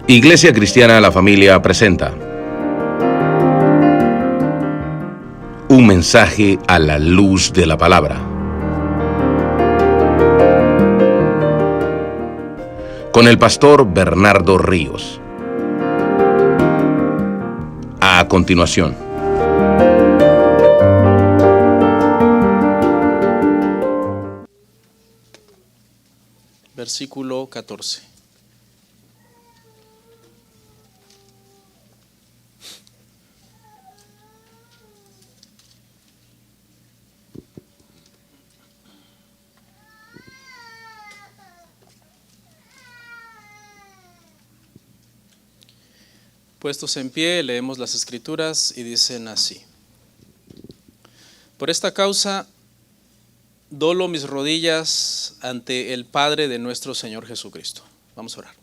Iglesia Cristiana La Familia presenta un mensaje a la luz de la palabra, con el pastor Bernardo Ríos. A continuación. Versículo 14. Puestos en pie, leemos las Escrituras y dicen así: Por esta causa doblo mis rodillas ante el Padre de nuestro Señor Jesucristo. Vamos a orar.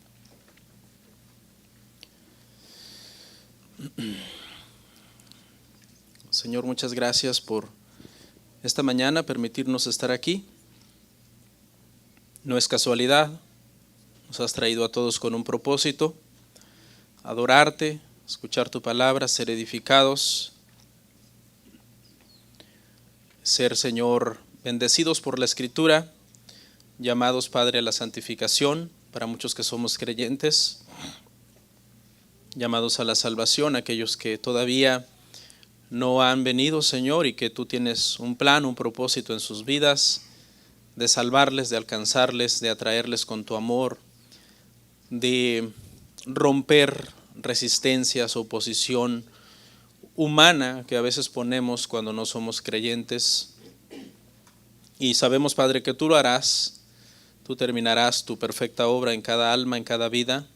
Señor, muchas gracias por esta mañana permitirnos estar aquí. No es casualidad, nos has traído a todos con un propósito: adorarte, escuchar tu palabra, ser edificados, ser, Señor, bendecidos por la Escritura, llamados, Padre, a la santificación, para muchos que somos creyentes, llamados a la salvación, aquellos que todavía no han venido, Señor, y que tú tienes un plan, un propósito en sus vidas, de salvarles, de alcanzarles, de atraerles con tu amor, de romper resistencias, oposición humana que a veces ponemos cuando no somos creyentes. Y sabemos, Padre, que tú lo harás, tú terminarás tu perfecta obra en cada alma, en cada vida.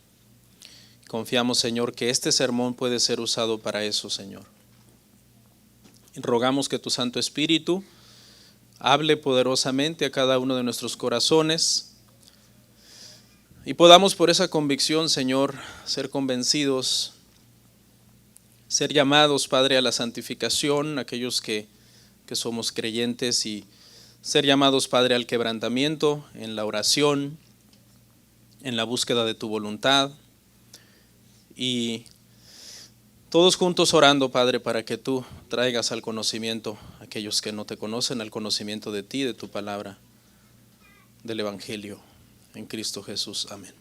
Confiamos, Señor, que este sermón puede ser usado para eso, Señor. Y rogamos que tu Santo Espíritu hable poderosamente a cada uno de nuestros corazones y podamos por esa convicción, Señor, ser convencidos, ser llamados, Padre, a la santificación, aquellos que somos creyentes, y ser llamados, Padre, al quebrantamiento, en la oración, en la búsqueda de tu voluntad, y todos juntos orando, Padre, para que tú traigas al conocimiento a aquellos que no te conocen, al conocimiento de ti, de tu palabra, del Evangelio, en Cristo Jesús. Amén.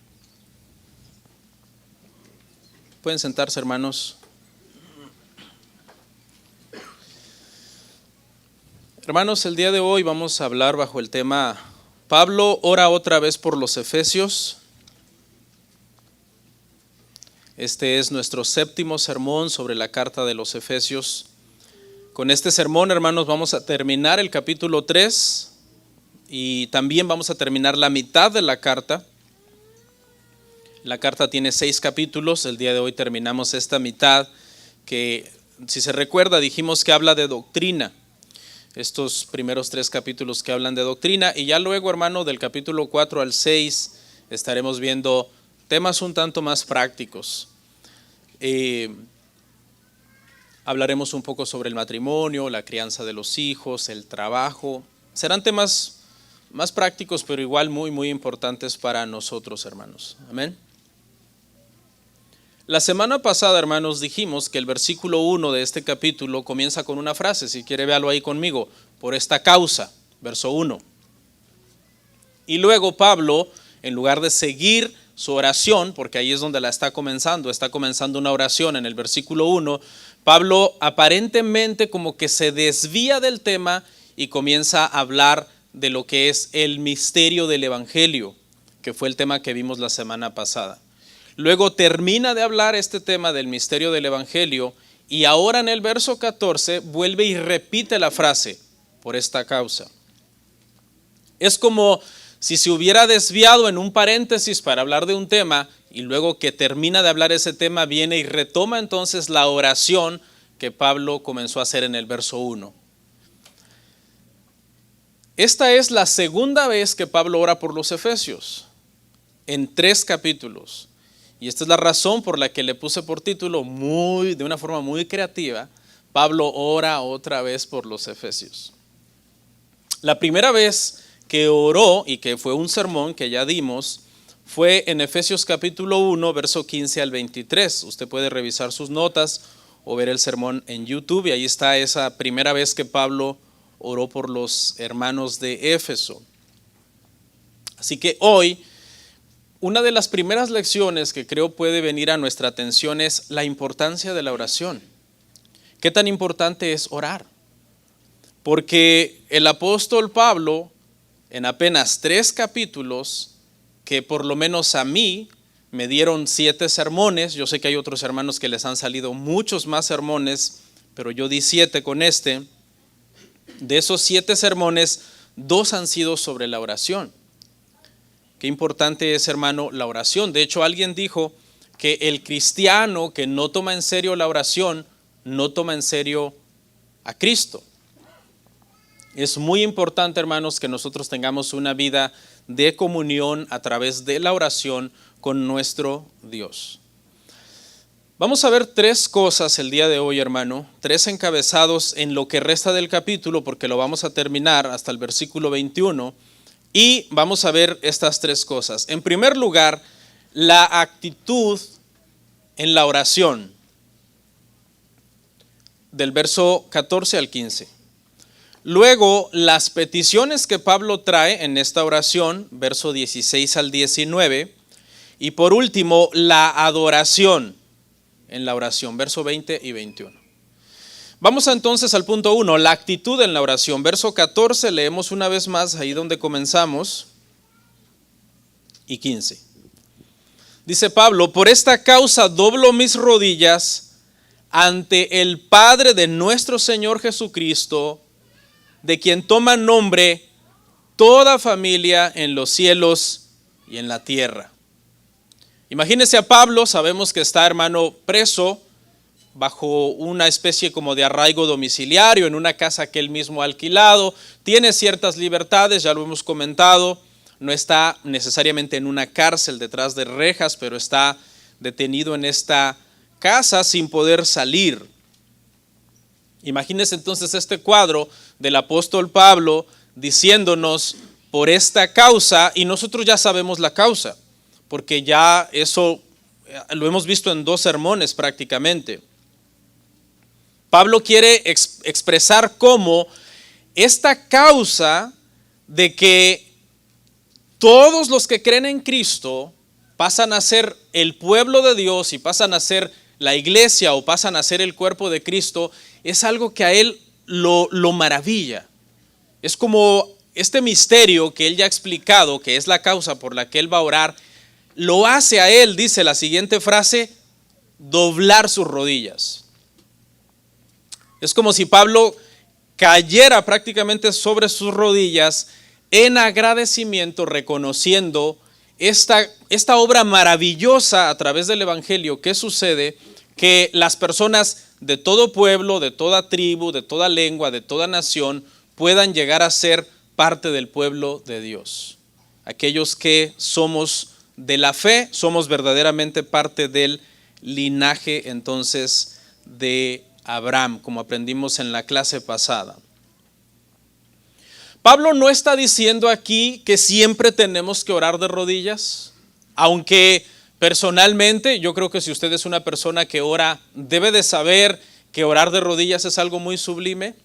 Pueden sentarse, hermanos. Hermanos, el día de hoy vamos a hablar bajo el tema Pablo ora otra vez por los Efesios. Este es nuestro séptimo sermón sobre la carta de los Efesios. Con este sermón, hermanos, vamos a terminar el capítulo 3 y también vamos a terminar la mitad de la carta. La carta tiene 6 capítulos, el día de hoy terminamos esta mitad que, si se recuerda, dijimos que habla de doctrina. Estos primeros 3 capítulos que hablan de doctrina, y ya luego, hermano, del capítulo 4 al 6 estaremos viendo temas un tanto más prácticos. Hablaremos un poco sobre el matrimonio, la crianza de los hijos, el trabajo. Serán temas más prácticos, pero igual muy, muy importantes para nosotros, hermanos. Amén. La semana pasada, hermanos, dijimos que el versículo 1 de este capítulo comienza con una frase. Si quiere, véalo ahí conmigo: por esta causa, verso 1. Y luego Pablo, en lugar de seguir su oración, porque ahí es donde la está comenzando una oración en el versículo 1, Pablo aparentemente como que se desvía del tema y comienza a hablar de lo que es el misterio del Evangelio, que fue el tema que vimos la semana pasada. Luego termina de hablar este tema del misterio del Evangelio y ahora en el verso 14 vuelve y repite la frase: por esta causa. Es como si se hubiera desviado en un paréntesis para hablar de un tema, y luego que termina de hablar ese tema viene y retoma entonces la oración que Pablo comenzó a hacer en el verso 1. Esta es la segunda vez que Pablo ora por los Efesios, en 3 capítulos. Y esta es la razón por la que le puse por título, de una forma muy creativa, Pablo ora otra vez por los Efesios. La primera vez que oró, y que fue un sermón que ya dimos, fue en Efesios capítulo 1, verso 15 al 23. Usted puede revisar sus notas o ver el sermón en YouTube y ahí está esa primera vez que Pablo oró por los hermanos de Éfeso. Así que hoy, una de las primeras lecciones que creo puede venir a nuestra atención es la importancia de la oración. ¿Qué tan importante es orar? Porque el apóstol Pablo, en apenas 3 capítulos, que por lo menos a mí me dieron 7 sermones, yo sé que hay otros hermanos que les han salido muchos más sermones, pero yo di 7 con este. De esos 7 sermones, 2 han sido sobre la oración. Qué importante es, hermano, la oración. De hecho, alguien dijo que el cristiano que no toma en serio la oración, no toma en serio a Cristo. Es muy importante, hermanos, que nosotros tengamos una vida de comunión a través de la oración con nuestro Dios. Vamos a ver 3 cosas el día de hoy, hermano, 3 encabezados en lo que resta del capítulo, porque lo vamos a terminar hasta el versículo 21, y vamos a ver estas 3 cosas. En primer lugar, la actitud en la oración, del verso 14 al 15. Luego, las peticiones que Pablo trae en esta oración, verso 16 al 19. Y por último, la adoración en la oración, verso 20 y 21. Vamos entonces al punto 1, la actitud en la oración. Verso 14, leemos una vez más ahí donde comenzamos. Y 15. Dice Pablo, por esta causa doblo mis rodillas ante el Padre de nuestro Señor Jesucristo, de quien toma nombre toda familia en los cielos y en la tierra. Imagínese a Pablo, sabemos que está, hermano, preso bajo una especie como de arraigo domiciliario en una casa que él mismo ha alquilado, tiene ciertas libertades, ya lo hemos comentado, no está necesariamente en una cárcel detrás de rejas, pero está detenido en esta casa sin poder salir. Imagínese entonces este cuadro del apóstol Pablo diciéndonos por esta causa, y nosotros ya sabemos la causa, porque ya eso lo hemos visto en 2 sermones prácticamente. Pablo quiere expresar cómo esta causa de que todos los que creen en Cristo pasan a ser el pueblo de Dios y pasan a ser la iglesia o pasan a ser el cuerpo de Cristo, es algo que a él lo maravilla. Es como este misterio que él ya ha explicado, que es la causa por la que él va a orar, lo hace a él, dice la siguiente frase, doblar sus rodillas. Es como si Pablo cayera prácticamente sobre sus rodillas en agradecimiento, reconociendo esta obra maravillosa a través del Evangelio que sucede, que las personas de todo pueblo, de toda tribu, de toda lengua, de toda nación puedan llegar a ser parte del pueblo de Dios. Aquellos que somos de la fe, somos verdaderamente parte del linaje entonces de Abraham, como aprendimos en la clase pasada. Pablo no está diciendo aquí que siempre tenemos que orar de rodillas, aunque personalmente yo creo que si usted es una persona que ora, debe de saber que orar de rodillas es algo muy sublime,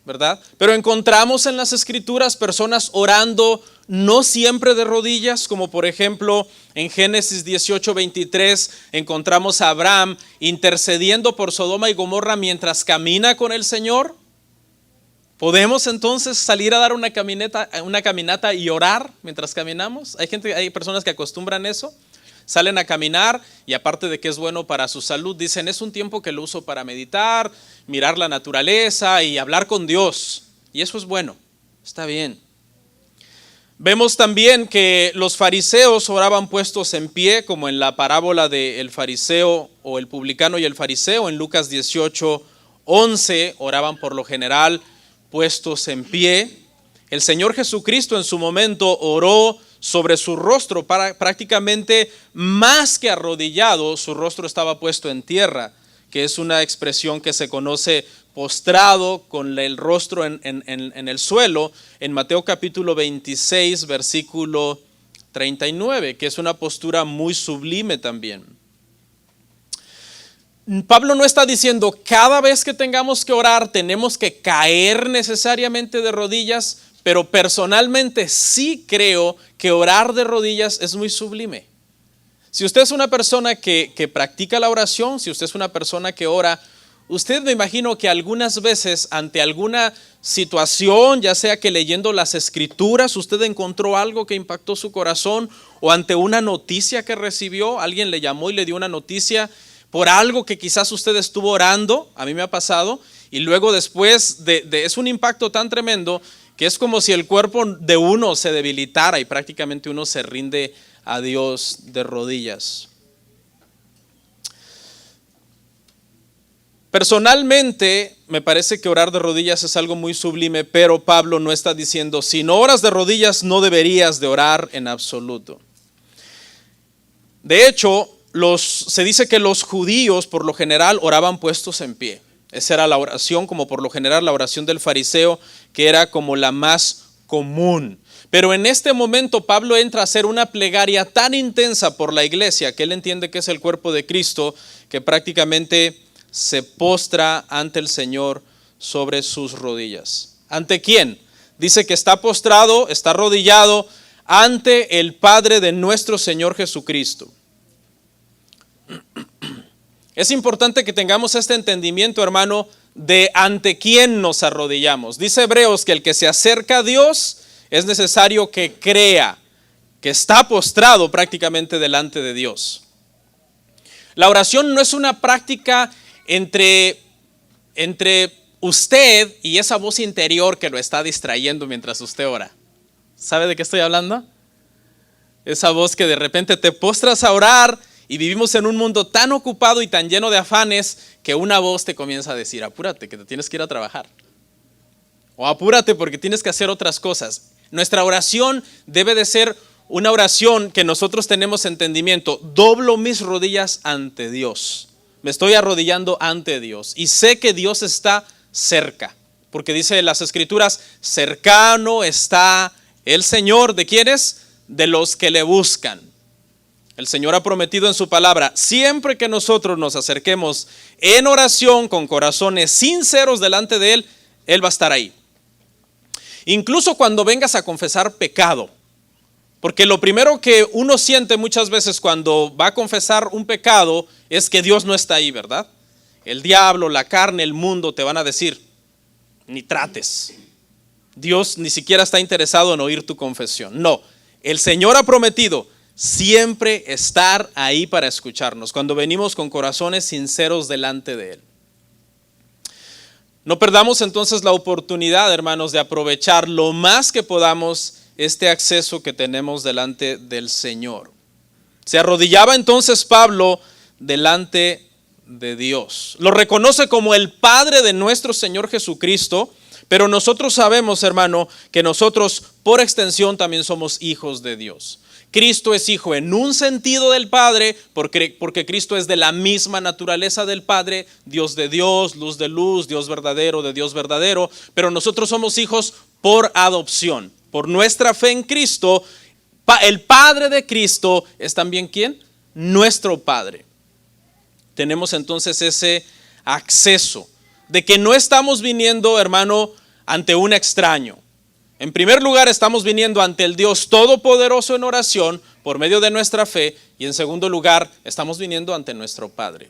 ¿verdad? Pero encontramos en las Escrituras personas orando no siempre de rodillas, como por ejemplo en Génesis 18:23 encontramos a Abraham intercediendo por Sodoma y Gomorra mientras camina con el Señor. ¿Podemos entonces salir a dar una caminata y orar mientras caminamos? Hay personas que acostumbran eso. Salen a caminar y aparte de que es bueno para su salud, dicen es un tiempo que lo uso para meditar, mirar la naturaleza y hablar con Dios. Y eso es bueno, está bien. Vemos también que los fariseos oraban puestos en pie, como en la parábola del fariseo o el publicano y el fariseo. En Lucas 18:11 oraban por lo general puestos en pie. El Señor Jesucristo en su momento oró sobre su rostro, prácticamente más que arrodillado, su rostro estaba puesto en tierra, que es una expresión que se conoce postrado con el rostro en el suelo, en Mateo capítulo 26, versículo 39, que es una postura muy sublime también. Pablo no está diciendo cada vez que tengamos que orar tenemos que caer necesariamente de rodillas, pero personalmente sí creo que orar de rodillas es muy sublime. Si usted es una persona que practica la oración, si usted es una persona que ora, usted me imagino que algunas veces ante alguna situación, ya sea que leyendo las escrituras usted encontró algo que impactó su corazón, o ante una noticia que recibió, alguien le llamó y le dio una noticia por algo que quizás usted estuvo orando, a mí me ha pasado, y luego después es un impacto tan tremendo que es como si el cuerpo de uno se debilitara y prácticamente uno se rinde a Dios de rodillas. Personalmente me parece que orar de rodillas es algo muy sublime, pero Pablo no está diciendo, si no oras de rodillas no deberías de orar en absoluto. De hecho, se dice que los judíos por lo general oraban puestos en pie. Esa era la oración, como por lo general la oración del fariseo, que era como la más común. Pero en este momento Pablo entra a hacer una plegaria tan intensa por la iglesia, que él entiende que es el cuerpo de Cristo, que prácticamente se postra ante el Señor sobre sus rodillas. ¿Ante quién? Dice que está postrado, está arrodillado ante el Padre de nuestro Señor Jesucristo. Es importante que tengamos este entendimiento, hermano, de ante quién nos arrodillamos. Dice Hebreos que el que se acerca a Dios es necesario que crea que está postrado prácticamente delante de Dios. La oración no es una práctica entre usted y esa voz interior que lo está distrayendo mientras usted ora. ¿Sabe de qué estoy hablando? Esa voz que de repente te postras a orar y vivimos en un mundo tan ocupado y tan lleno de afanes que una voz te comienza a decir, apúrate que te tienes que ir a trabajar. O apúrate porque tienes que hacer otras cosas. Nuestra oración debe de ser una oración que nosotros tenemos entendimiento. Doblo mis rodillas ante Dios. Me estoy arrodillando ante Dios y sé que Dios está cerca, porque dice las escrituras, cercano está el Señor. ¿De quiénes? De los que le buscan. El Señor ha prometido en su palabra, siempre que nosotros nos acerquemos en oración con corazones sinceros delante de Él, Él va a estar ahí. Incluso cuando vengas a confesar pecado, porque lo primero que uno siente muchas veces cuando va a confesar un pecado es que Dios no está ahí, ¿verdad? El diablo, la carne, el mundo te van a decir, ni trates. Dios ni siquiera está interesado en oír tu confesión. No, el Señor ha prometido siempre estar ahí para escucharnos cuando venimos con corazones sinceros delante de Él. No perdamos entonces la oportunidad, hermanos, de aprovechar lo más que podamos este acceso que tenemos delante del Señor. Se arrodillaba entonces Pablo delante de Dios. Lo reconoce como el Padre de nuestro Señor Jesucristo, pero nosotros sabemos, hermano, que nosotros por extensión también somos hijos de Dios. Cristo es hijo en un sentido del Padre, porque Cristo es de la misma naturaleza del Padre, Dios de Dios, luz de luz, Dios verdadero de Dios verdadero, pero nosotros somos hijos por adopción, por nuestra fe en Cristo. El Padre de Cristo es también ¿quién? Nuestro Padre. Tenemos entonces ese acceso de que no estamos viniendo, hermano, ante un extraño. En primer lugar, estamos viniendo ante el Dios Todopoderoso en oración por medio de nuestra fe, y en segundo lugar, estamos viniendo ante nuestro Padre.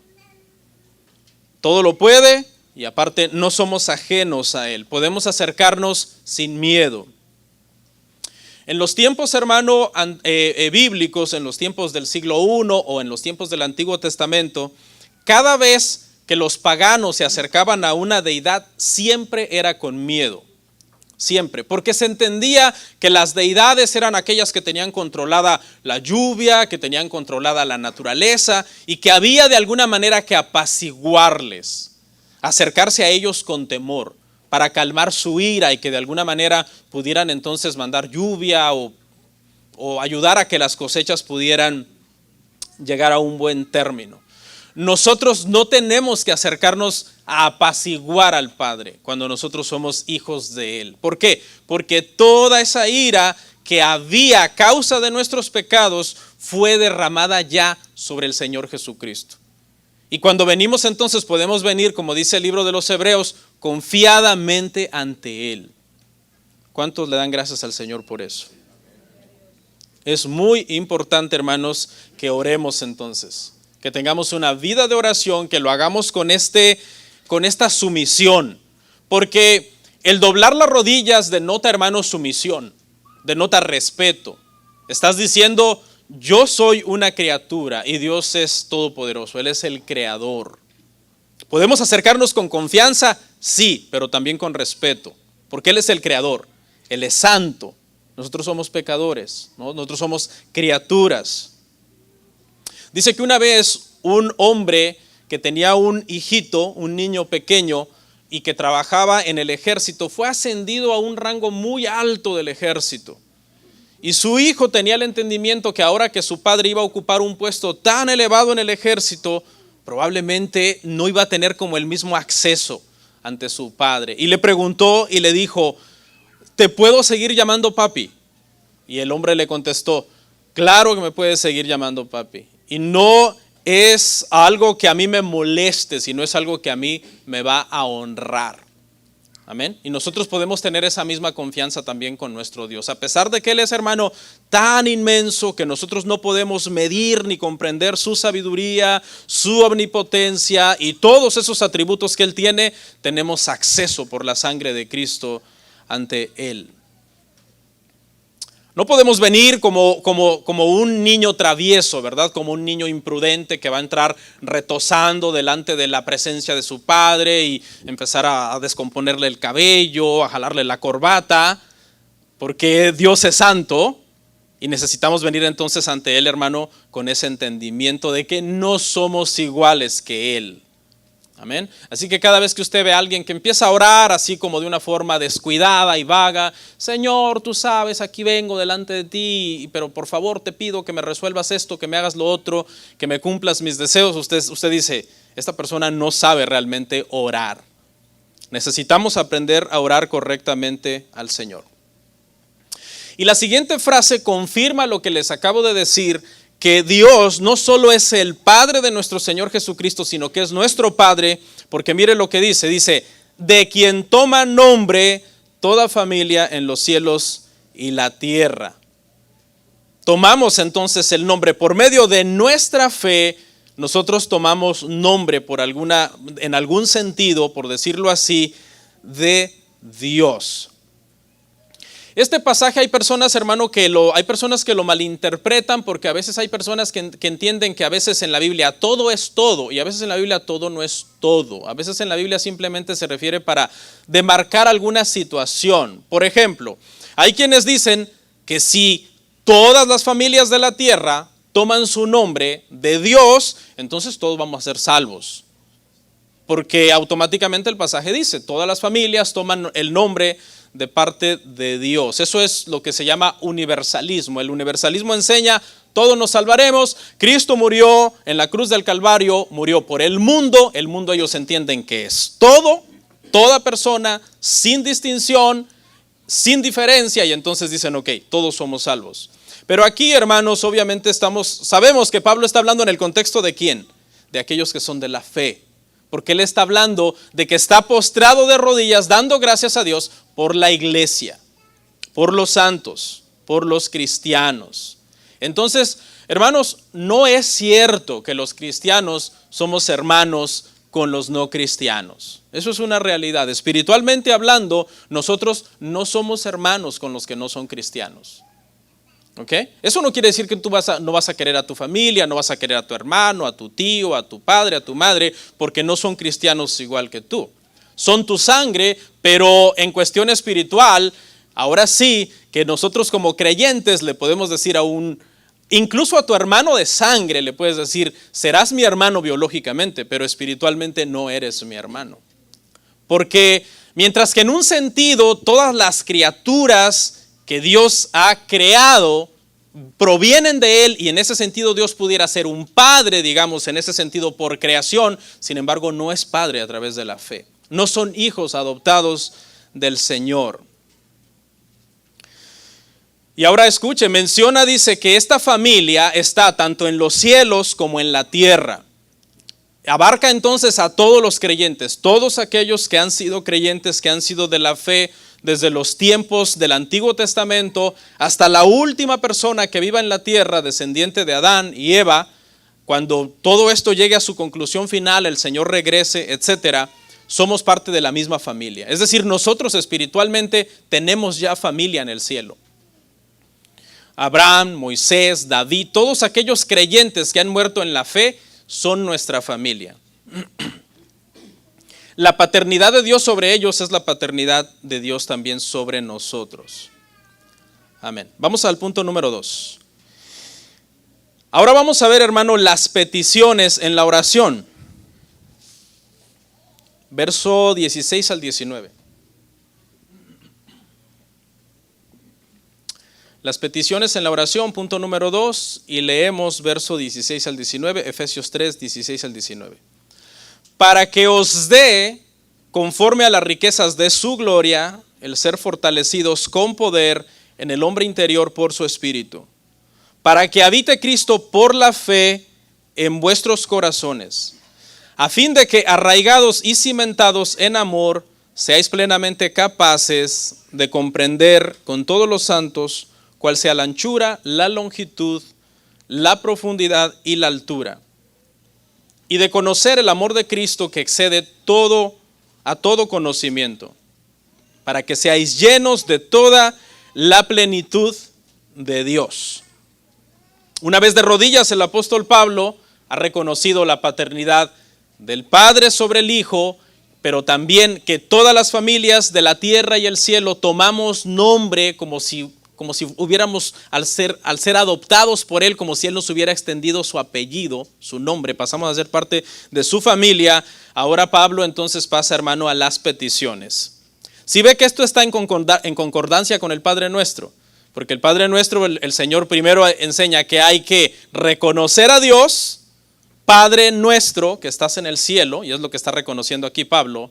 Todo lo puede y aparte no somos ajenos a Él. Podemos acercarnos sin miedo. En los tiempos, hermano, bíblicos, en los tiempos del siglo I o en los tiempos del Antiguo Testamento, cada vez que los paganos se acercaban a una deidad, siempre era con miedo. Siempre, porque se entendía que las deidades eran aquellas que tenían controlada la lluvia, que tenían controlada la naturaleza y que había de alguna manera que apaciguarles, acercarse a ellos con temor para calmar su ira y que de alguna manera pudieran entonces mandar lluvia o ayudar a que las cosechas pudieran llegar a un buen término. Nosotros no tenemos que acercarnos a apaciguar al Padre cuando nosotros somos hijos de Él. ¿Por qué? Porque toda esa ira que había a causa de nuestros pecados fue derramada ya sobre el Señor Jesucristo. Y cuando venimos entonces podemos venir, como dice el libro de los Hebreos, confiadamente ante Él. ¿Cuántos le dan gracias al Señor por eso? Es muy importante, hermanos, que oremos entonces, que tengamos una vida de oración, que lo hagamos con esta sumisión, porque el doblar las rodillas denota, hermanos, sumisión, denota respeto. Estás diciendo, yo soy una criatura y Dios es todopoderoso, Él es el creador. ¿Podemos acercarnos con confianza? Sí, pero también con respeto, porque Él es el creador, Él es santo. Nosotros somos pecadores, ¿no? Nosotros somos criaturas. Dice que una vez un hombre que tenía un hijito, un niño pequeño, y que trabajaba en el ejército, fue ascendido a un rango muy alto del ejército. Y su hijo tenía el entendimiento que ahora que su padre iba a ocupar un puesto tan elevado en el ejército, probablemente no iba a tener como el mismo acceso ante su padre. Y le preguntó y le dijo, ¿te puedo seguir llamando papi? Y el hombre le contestó, claro que me puedes seguir llamando papi. Y no es algo que a mí me moleste, sino es algo que a mí me va a honrar. Amén. Y nosotros podemos tener esa misma confianza también con nuestro Dios. A pesar de que Él es, hermano, tan inmenso que nosotros no podemos medir ni comprender su sabiduría, su omnipotencia y todos esos atributos que Él tiene, tenemos acceso por la sangre de Cristo ante Él. No podemos venir como un niño travieso, ¿verdad? Como un niño imprudente que va a entrar retosando delante de la presencia de su padre y empezar a descomponerle el cabello, a jalarle la corbata, porque Dios es santo y necesitamos venir entonces ante Él, hermano, con ese entendimiento de que no somos iguales que Él. Amén. Así que cada vez que usted ve a alguien que empieza a orar así como de una forma descuidada y vaga, Señor, tú sabes, aquí vengo delante de ti, pero por favor te pido que me resuelvas esto, que me hagas lo otro, que me cumplas mis deseos. Usted dice, esta persona no sabe realmente orar. Necesitamos aprender a orar correctamente al Señor. Y la siguiente frase confirma lo que les acabo de decir, que Dios no solo es el Padre de nuestro Señor Jesucristo, sino que es nuestro Padre, porque mire lo que dice, de quien toma nombre toda familia en los cielos y la tierra. Tomamos entonces el nombre por medio de nuestra fe. Nosotros tomamos nombre en algún sentido, por decirlo así, de Dios. Este pasaje hay personas, hermano, hay personas que lo malinterpretan, porque a veces hay personas que entienden que a veces en la Biblia todo es todo y a veces en la Biblia todo no es todo. A veces en la Biblia simplemente se refiere para demarcar alguna situación. Por ejemplo, hay quienes dicen que si todas las familias de la tierra toman su nombre de Dios, entonces todos vamos a ser salvos. Porque automáticamente el pasaje dice, todas las familias toman el nombre de parte de Dios. Eso es lo que se llama universalismo. El universalismo enseña, todos nos salvaremos. Cristo murió en la cruz del Calvario, murió por el mundo. El mundo ellos entienden que es todo, toda persona, sin distinción, sin diferencia, y entonces dicen, ok, todos somos salvos. Pero aquí, hermanos, obviamente sabemos que Pablo está hablando en el contexto de ¿quién? De aquellos que son de la fe. Porque él está hablando de que está postrado de rodillas dando gracias a Dios por la iglesia, por los santos, por los cristianos. Entonces, hermanos, no es cierto que los cristianos somos hermanos con los no cristianos. Eso es una realidad. Espiritualmente hablando, nosotros no somos hermanos con los que no son cristianos. ¿Okay? Eso no quiere decir que tú no vas a querer a tu familia, no vas a querer a tu hermano, a tu tío, a tu padre, a tu madre, porque no son cristianos igual que tú. Son tu sangre, pero en cuestión espiritual, ahora sí que nosotros como creyentes le podemos decir incluso a tu hermano de sangre le puedes decir, serás mi hermano biológicamente, pero espiritualmente no eres mi hermano. Porque mientras que en un sentido todas las criaturas que Dios ha creado provienen de Él, y en ese sentido Dios pudiera ser un padre, digamos, en ese sentido por creación, sin embargo no es padre a través de la fe. No son hijos adoptados del Señor. Y ahora escuche, menciona, dice que esta familia está tanto en los cielos como en la tierra. Abarca entonces a todos los creyentes, todos aquellos que han sido creyentes, que han sido de la fe desde los tiempos del Antiguo Testamento hasta la última persona que viva en la tierra, descendiente de Adán y Eva. Cuando todo esto llegue a su conclusión final, el Señor regrese, etcétera, somos parte de la misma familia. Es decir, nosotros espiritualmente tenemos ya familia en el cielo. Abraham, Moisés, David, todos aquellos creyentes que han muerto en la fe son nuestra familia. La paternidad de Dios sobre ellos es la paternidad de Dios también sobre nosotros. Amén. Vamos al punto número 2. Ahora vamos a ver, hermano, las peticiones en la oración. Verso 16 al 19. Las peticiones en la oración, punto número 2, y leemos verso 16 al 19, Efesios 3, 16 al 19. Para que os dé, conforme a las riquezas de su gloria, el ser fortalecidos con poder en el hombre interior por su espíritu, para que habite Cristo por la fe en vuestros corazones, a fin de que arraigados y cimentados en amor, seáis plenamente capaces de comprender con todos los santos cuál sea la anchura, la longitud, la profundidad y la altura, y de conocer el amor de Cristo que excede a todo conocimiento, para que seáis llenos de toda la plenitud de Dios. Una vez de rodillas, el apóstol Pablo ha reconocido la paternidad del Padre sobre el Hijo, pero también que todas las familias de la tierra y el cielo tomamos nombre como si hubiéramos, al ser adoptados por Él, como si Él nos hubiera extendido su apellido, su nombre, pasamos a ser parte de su familia. Ahora Pablo entonces pasa, hermano, a las peticiones. Si ve que esto está en concordancia con el Padre Nuestro, porque el Padre Nuestro, el Señor primero enseña que hay que reconocer a Dios, Padre nuestro que estás en el cielo, y es lo que está reconociendo aquí Pablo,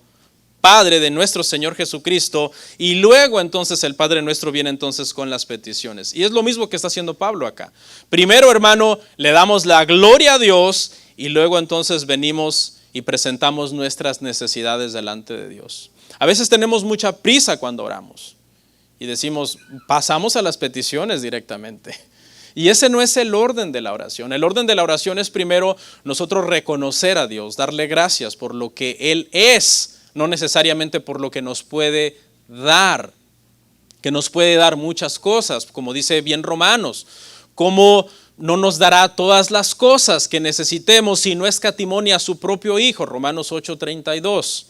Padre de nuestro Señor Jesucristo, y luego entonces el Padre Nuestro viene entonces con las peticiones. Y es lo mismo que está haciendo Pablo acá. Primero, hermano, le damos la gloria a Dios y luego entonces venimos y presentamos nuestras necesidades delante de Dios. A veces tenemos mucha prisa cuando oramos y decimos, pasamos a las peticiones directamente. Y ese no es el orden de la oración. El orden de la oración es primero nosotros reconocer a Dios, darle gracias por lo que Él es, no necesariamente por lo que nos puede dar, que nos puede dar muchas cosas, como dice bien Romanos, como no nos dará todas las cosas que necesitemos si no escatimonia a su propio Hijo, Romanos 8:32.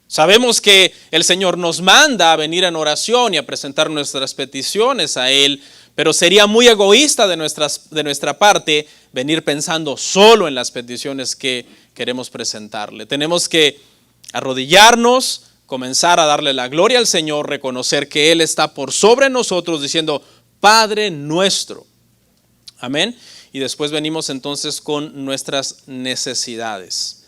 Sabemos que el Señor nos manda a venir en oración y a presentar nuestras peticiones a Él, pero sería muy egoísta de nuestra parte venir pensando solo en las peticiones que queremos presentarle. Tenemos que arrodillarnos, comenzar a darle la gloria al Señor, reconocer que Él está por sobre nosotros diciendo, Padre nuestro. Amén. Y después venimos entonces con nuestras necesidades.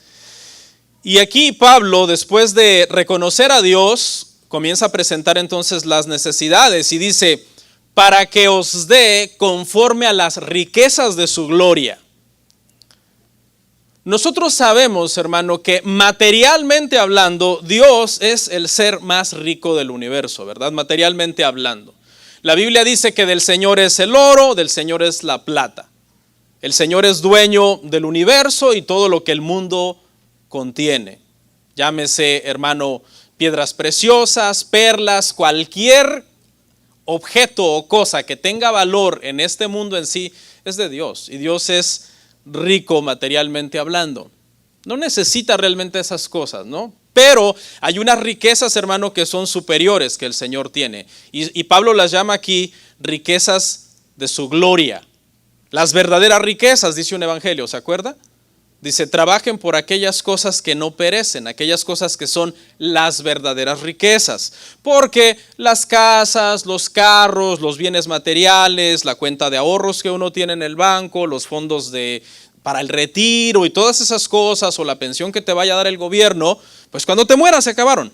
Y aquí Pablo, después de reconocer a Dios, comienza a presentar entonces las necesidades y dice, para que os dé conforme a las riquezas de su gloria. Nosotros sabemos, hermano, que materialmente hablando, Dios es el ser más rico del universo, ¿verdad? Materialmente hablando. La Biblia dice que del Señor es el oro, del Señor es la plata. El Señor es dueño del universo y todo lo que el mundo contiene. Llámese, hermano, piedras preciosas, perlas, cualquier objeto o cosa que tenga valor en este mundo en sí es de Dios. Y Dios es rico materialmente hablando. No necesita realmente esas cosas, ¿no? Pero hay unas riquezas, hermano, que son superiores que el Señor tiene. Y Pablo las llama aquí riquezas de su gloria. Las verdaderas riquezas, dice un evangelio, ¿se acuerda? Dice, trabajen por aquellas cosas que no perecen, aquellas cosas que son las verdaderas riquezas. Porque las casas, los carros, los bienes materiales, la cuenta de ahorros que uno tiene en el banco, los fondos para el retiro y todas esas cosas, o la pensión que te vaya a dar el gobierno, pues cuando te mueras se acabaron.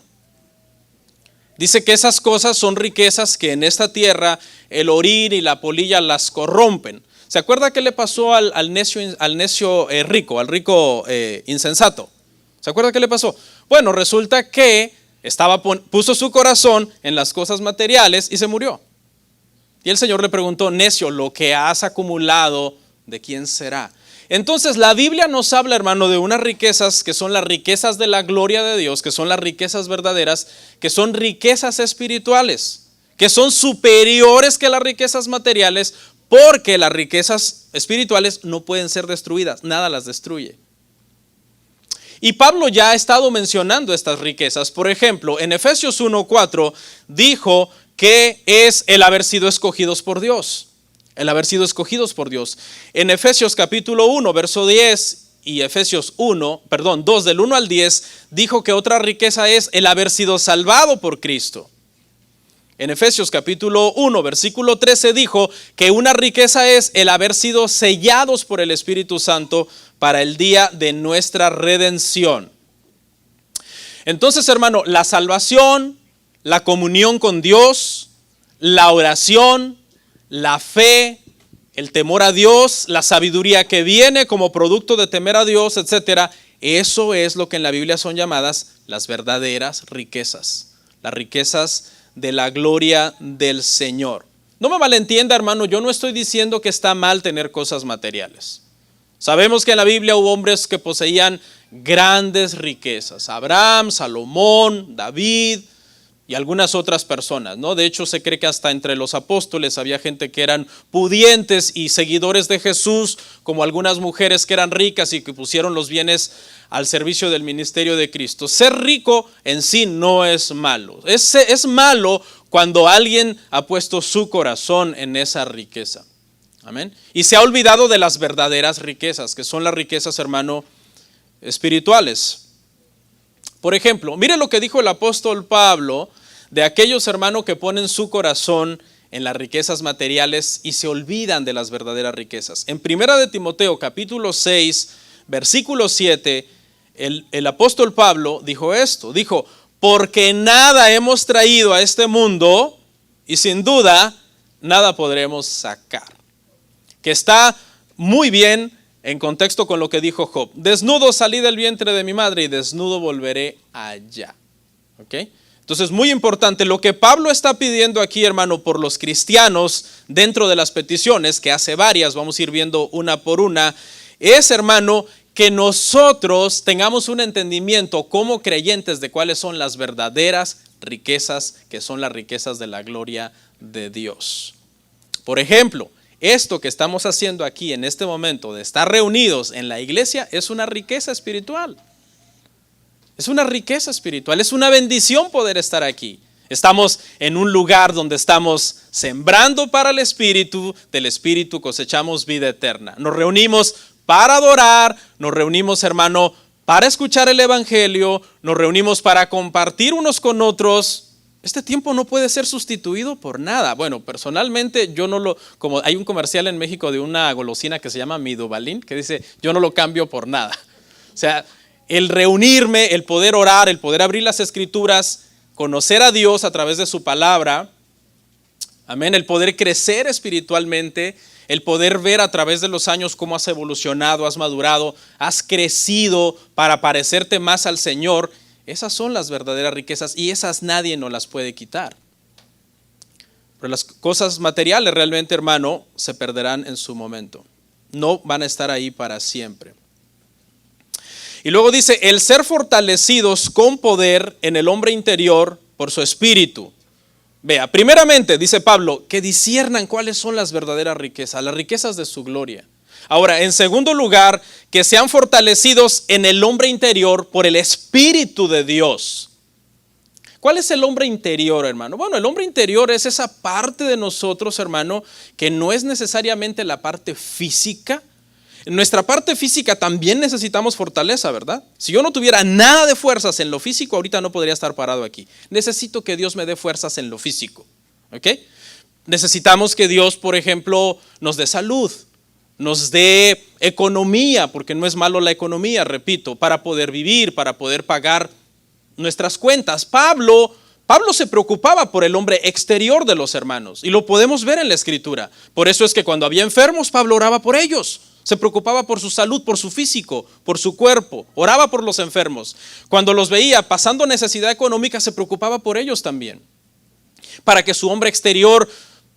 Dice que esas cosas son riquezas que en esta tierra el orín y la polilla las corrompen. ¿Se acuerda qué le pasó al necio rico, al rico insensato? ¿Se acuerda qué le pasó? Bueno, resulta que puso su corazón en las cosas materiales y se murió. Y el Señor le preguntó: necio, lo que has acumulado, ¿de quién será? Entonces la Biblia nos habla, hermano, de unas riquezas que son las riquezas de la gloria de Dios, que son las riquezas verdaderas, que son riquezas espirituales, que son superiores que las riquezas materiales, porque las riquezas espirituales no pueden ser destruidas, nada las destruye. Y Pablo ya ha estado mencionando estas riquezas. Por ejemplo, en Efesios 1:4 dijo que es el haber sido escogidos por Dios. El haber sido escogidos por Dios. En Efesios capítulo 1, verso 10 y Efesios 2 del 1 al 10, dijo que otra riqueza es el haber sido salvado por Cristo. En Efesios capítulo 1, versículo 13 dijo que una riqueza es el haber sido sellados por el Espíritu Santo para el día de nuestra redención. Entonces, hermano, la salvación, la comunión con Dios, la oración, la fe, el temor a Dios, la sabiduría que viene como producto de temer a Dios, etcétera, eso es lo que en la Biblia son llamadas las verdaderas riquezas, las riquezas de la gloria del Señor. No me malentienda, hermano, yo no estoy diciendo que está mal tener cosas materiales. Sabemos que en la Biblia hubo hombres que poseían grandes riquezas: Abraham, Salomón, David y algunas otras personas, ¿no? De hecho, se cree que hasta entre los apóstoles había gente que eran pudientes y seguidores de Jesús, como algunas mujeres que eran ricas y que pusieron los bienes al servicio del ministerio de Cristo. Ser rico en sí no es malo. Es malo cuando alguien ha puesto su corazón en esa riqueza. Amén. Y se ha olvidado de las verdaderas riquezas, que son las riquezas, hermano, espirituales. Por ejemplo, mire lo que dijo el apóstol Pablo de aquellos, hermanos, que ponen su corazón en las riquezas materiales y se olvidan de las verdaderas riquezas. En 1 de Timoteo capítulo 6, versículo 7, el apóstol Pablo dijo esto, dijo: porque nada hemos traído a este mundo y sin duda nada podremos sacar. Que está muy bien en contexto con lo que dijo Job: desnudo salí del vientre de mi madre y desnudo volveré allá. ¿Ok? Entonces, muy importante, lo que Pablo está pidiendo aquí, hermano, por los cristianos dentro de las peticiones, que hace varias, vamos a ir viendo una por una, es, hermano, que nosotros tengamos un entendimiento como creyentes de cuáles son las verdaderas riquezas, que son las riquezas de la gloria de Dios. Por ejemplo, esto que estamos haciendo aquí en este momento de estar reunidos en la iglesia es una riqueza espiritual. Es una riqueza espiritual, es una bendición poder estar aquí. Estamos en un lugar donde estamos sembrando para el Espíritu, del Espíritu cosechamos vida eterna. Nos reunimos para adorar, nos reunimos, hermano, para escuchar el Evangelio, nos reunimos para compartir unos con otros. Este tiempo no puede ser sustituido por nada. Bueno, personalmente como hay un comercial en México de una golosina que se llama Midobalín, que dice: yo no lo cambio por nada. O sea, el reunirme, el poder orar, el poder abrir las escrituras, conocer a Dios a través de su palabra, amén, el poder crecer espiritualmente, el poder ver a través de los años cómo has evolucionado, has madurado, has crecido para parecerte más al Señor. Esas son las verdaderas riquezas y esas nadie nos las puede quitar. Pero las cosas materiales realmente, hermano, se perderán en su momento. No van a estar ahí para siempre. Y luego dice: el ser fortalecidos con poder en el hombre interior por su espíritu. Vea, primeramente, dice Pablo, que disciernan cuáles son las verdaderas riquezas, las riquezas de su gloria. Ahora, en segundo lugar, que sean fortalecidos en el hombre interior por el Espíritu de Dios. ¿Cuál es el hombre interior, hermano? Bueno, el hombre interior es esa parte de nosotros, hermano, que no es necesariamente la parte física. En nuestra parte física también necesitamos fortaleza, ¿verdad? Si yo no tuviera nada de fuerzas en lo físico, ahorita no podría estar parado aquí. Necesito que Dios me dé fuerzas en lo físico, ¿ok? Necesitamos que Dios, por ejemplo, nos dé salud, nos dé economía, porque no es malo la economía, repito, para poder vivir, para poder pagar nuestras cuentas. Pablo Pablo se preocupaba por el hombre exterior de los hermanos y lo podemos ver en la Escritura. Por eso es que cuando había enfermos, Pablo oraba por ellos. Se preocupaba por su salud, por su físico, por su cuerpo. Oraba por los enfermos. Cuando los veía pasando necesidad económica, se preocupaba por ellos también. Para que su hombre exterior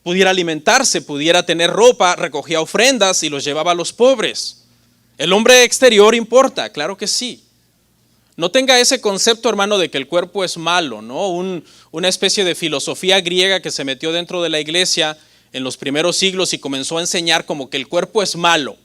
pudiera alimentarse, pudiera tener ropa, recogía ofrendas y los llevaba a los pobres. El hombre exterior importa, claro que sí. No tenga ese concepto, hermano, de que el cuerpo es malo, ¿no? Una especie de filosofía griega que se metió dentro de la iglesia en los primeros siglos y comenzó a enseñar como que el cuerpo es malo,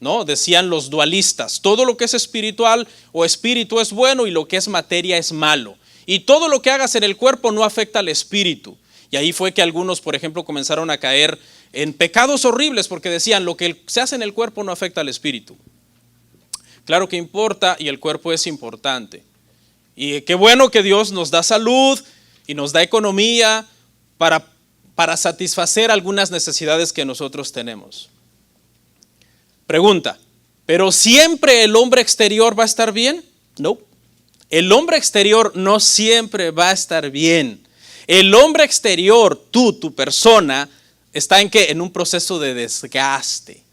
¿no? Decían los dualistas, todo lo que es espiritual o espíritu es bueno y lo que es materia es malo. Y todo lo que hagas en el cuerpo no afecta al espíritu. Y ahí fue que algunos, por ejemplo, comenzaron a caer en pecados horribles porque decían lo que se hace en el cuerpo no afecta al espíritu. Claro que importa y el cuerpo es importante. Y qué bueno que Dios nos da salud y nos da economía para satisfacer algunas necesidades que nosotros tenemos. Pregunta, ¿pero siempre el hombre exterior va a estar bien? No. El hombre exterior no siempre va a estar bien. El hombre exterior, tu persona, está ¿en qué? En un proceso de desgaste.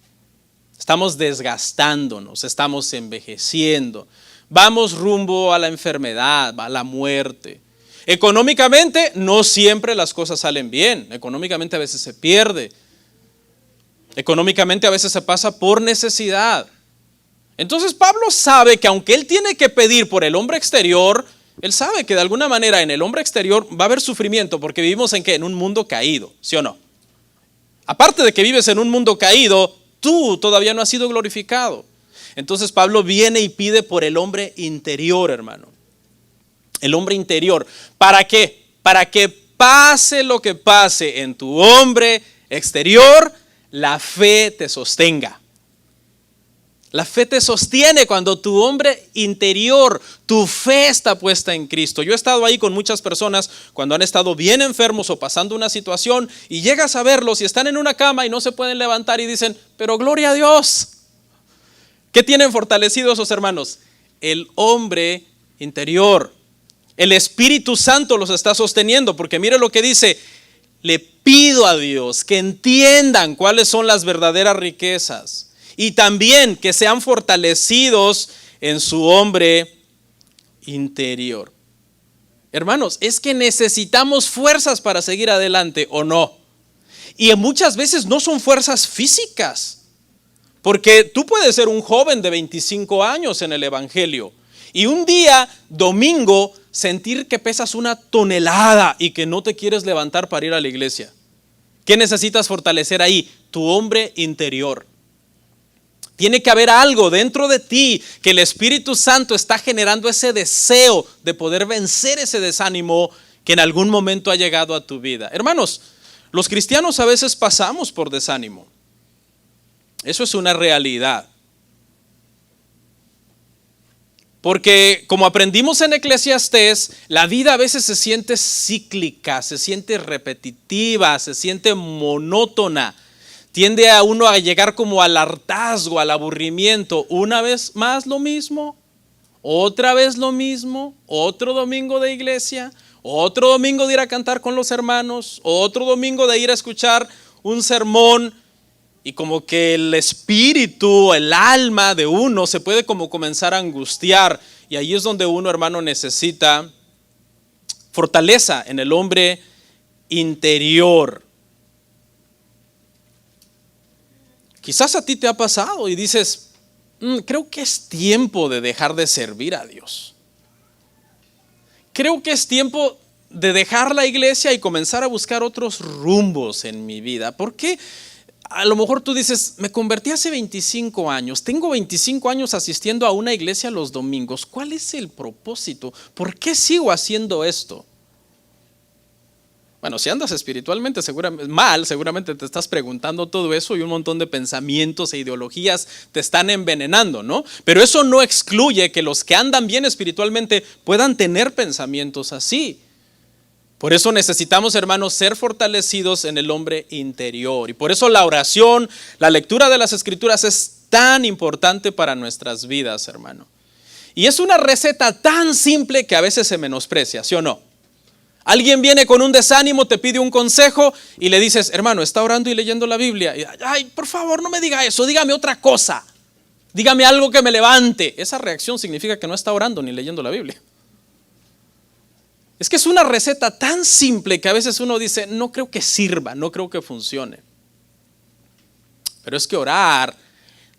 Estamos desgastándonos, estamos envejeciendo, vamos rumbo a la enfermedad, a la muerte. Económicamente no siempre las cosas salen bien, económicamente a veces se pierde, económicamente a veces se pasa por necesidad. Entonces Pablo sabe que aunque él tiene que pedir por el hombre exterior, él sabe que de alguna manera en el hombre exterior va a haber sufrimiento porque vivimos ¿en qué? En un mundo caído, ¿sí o no? Aparte de que vives en un mundo caído, tú todavía no has sido glorificado. Entonces Pablo viene y pide por el hombre interior, hermano. El hombre interior. ¿Para qué? Para que pase lo que pase en tu hombre exterior, la fe te sostenga. La fe te sostiene cuando tu hombre interior, tu fe está puesta en Cristo. Yo he estado ahí con muchas personas cuando han estado bien enfermos o pasando una situación y llegas a verlos y están en una cama y no se pueden levantar y dicen, pero gloria a Dios. ¿Qué tienen fortalecidos esos hermanos? El hombre interior. El Espíritu Santo los está sosteniendo porque mire lo que dice, le pido a Dios que entiendan cuáles son las verdaderas riquezas. Y también que sean fortalecidos en su hombre interior. Hermanos, es que necesitamos fuerzas para seguir adelante, ¿o no? Y muchas veces no son fuerzas físicas. Porque tú puedes ser un joven de 25 años en el evangelio y un día, domingo, sentir que pesas 1 tonelada y que no te quieres levantar para ir a la iglesia. ¿Qué necesitas fortalecer ahí? Tu hombre interior. Tiene que haber algo dentro de ti que el Espíritu Santo está generando ese deseo de poder vencer ese desánimo que en algún momento ha llegado a tu vida. Hermanos, los cristianos a veces pasamos por desánimo. Eso es una realidad. Porque como aprendimos en Eclesiastés, la vida a veces se siente cíclica, se siente repetitiva, se siente monótona. Tiende a uno a llegar como al hartazgo, al aburrimiento. Una vez más lo mismo, otra vez lo mismo, otro domingo de iglesia, otro domingo de ir a cantar con los hermanos, otro domingo de ir a escuchar un sermón. Y como que el espíritu, el alma de uno se puede como comenzar a angustiar. Y ahí es donde uno, hermano, necesita fortaleza en el hombre interior. Quizás a ti te ha pasado y dices, creo que es tiempo de dejar de servir a Dios. Creo que es tiempo de dejar la iglesia y comenzar a buscar otros rumbos en mi vida. ¿Por qué? A lo mejor tú dices, me convertí hace 25 años, tengo 25 años asistiendo a una iglesia los domingos. ¿Cuál es el propósito? ¿Por qué sigo haciendo esto? Bueno, si andas espiritualmente seguramente te estás preguntando todo eso y un montón de pensamientos e ideologías te están envenenando, ¿no? Pero eso no excluye que los que andan bien espiritualmente puedan tener pensamientos así. Por eso necesitamos, hermanos, ser fortalecidos en el hombre interior. Y por eso la oración, la lectura de las Escrituras es tan importante para nuestras vidas, hermano. Y es una receta tan simple que a veces se menosprecia, ¿sí o no? Alguien viene con un desánimo, te pide un consejo y le dices, hermano, está orando y leyendo la Biblia. Y, ay, por favor, no me diga eso, dígame otra cosa. Dígame algo que me levante. Esa reacción significa que no está orando ni leyendo la Biblia. Es que es una receta tan simple que a veces uno dice, no creo que sirva, no creo que funcione. Pero es que orar,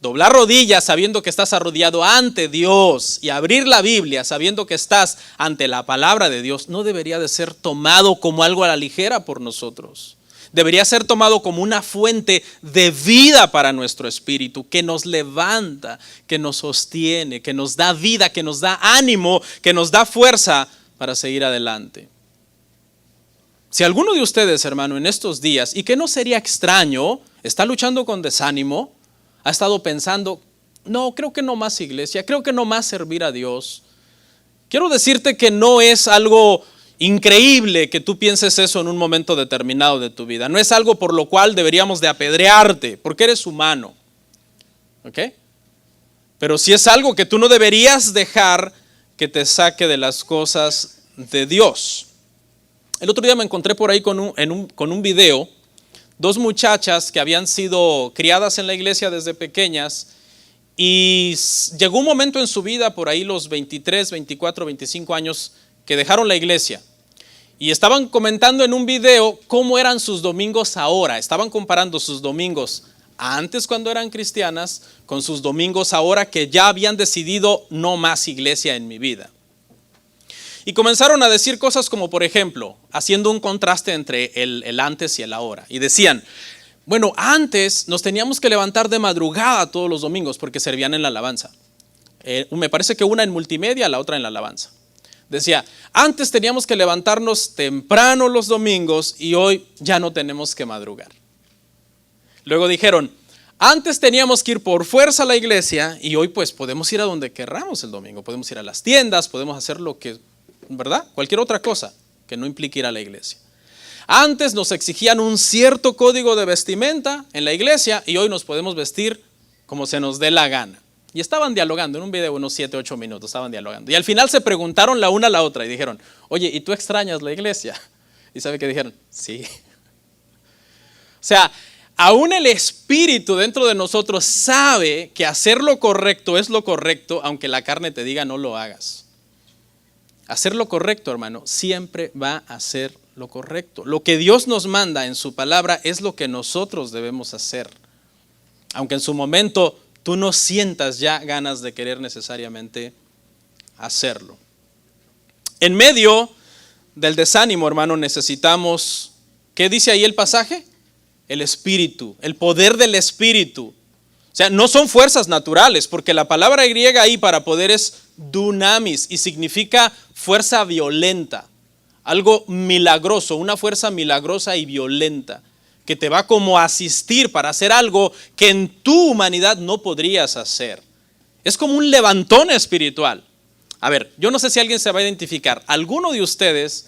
doblar rodillas sabiendo que estás arrodillado ante Dios y abrir la Biblia sabiendo que estás ante la palabra de Dios no debería de ser tomado como algo a la ligera por nosotros. Debería ser tomado como una fuente de vida para nuestro espíritu, que nos levanta, que nos sostiene, que nos da vida, que nos da ánimo, que nos da fuerza para seguir adelante. Si alguno de ustedes, hermano, en estos días, y que no sería extraño, está luchando con desánimo, ha estado pensando, no, creo que no más iglesia, creo que no más servir a Dios. Quiero decirte que no es algo increíble que tú pienses eso en un momento determinado de tu vida. No es algo por lo cual deberíamos de apedrearte, porque eres humano. ¿Ok? Pero sí es algo que tú no deberías dejar que te saque de las cosas de Dios. El otro día me encontré por ahí con un video. Dos muchachas que habían sido criadas en la iglesia desde pequeñas y llegó un momento en su vida, por ahí los 23, 24, 25 años, que dejaron la iglesia. Y estaban comentando en un video cómo eran sus domingos ahora. Estaban comparando sus domingos antes cuando eran cristianas con sus domingos ahora que ya habían decidido no más iglesia en mi vida. Y comenzaron a decir cosas como, por ejemplo, haciendo un contraste entre el antes y el ahora. Y decían, bueno, antes nos teníamos que levantar de madrugada todos los domingos porque servían en la alabanza. Me parece que una en multimedia, la otra en la alabanza. Decía, antes teníamos que levantarnos temprano los domingos y hoy ya no tenemos que madrugar. Luego dijeron, antes teníamos que ir por fuerza a la iglesia y hoy pues podemos ir a donde querramos el domingo. Podemos ir a las tiendas, podemos hacer lo que... ¿verdad? Cualquier otra cosa que no implique ir a la iglesia. Antes nos exigían un cierto código de vestimenta en la iglesia y hoy nos podemos vestir como se nos dé la gana. Y estaban dialogando en un video, unos 7, 8 minutos, estaban dialogando. Y al final se preguntaron la una a la otra y dijeron, oye, ¿y tú extrañas la iglesia? ¿Y sabe qué dijeron? Sí. O sea, aún el espíritu dentro de nosotros sabe que hacer lo correcto es lo correcto, aunque la carne te diga no lo hagas. Hacer lo correcto, hermano, siempre va a ser lo correcto. Lo que Dios nos manda en su palabra es lo que nosotros debemos hacer. Aunque en su momento tú no sientas ya ganas de querer necesariamente hacerlo. En medio del desánimo, hermano, necesitamos, ¿qué dice ahí el pasaje? El espíritu, el poder del espíritu. O sea, no son fuerzas naturales, porque la palabra griega ahí para poder es dunamis y significa fuerza violenta, algo milagroso, una fuerza milagrosa y violenta que te va como a asistir para hacer algo que en tu humanidad no podrías hacer. Es como un levantón espiritual. A ver, yo no sé si alguien se va a identificar. ¿Alguno de ustedes,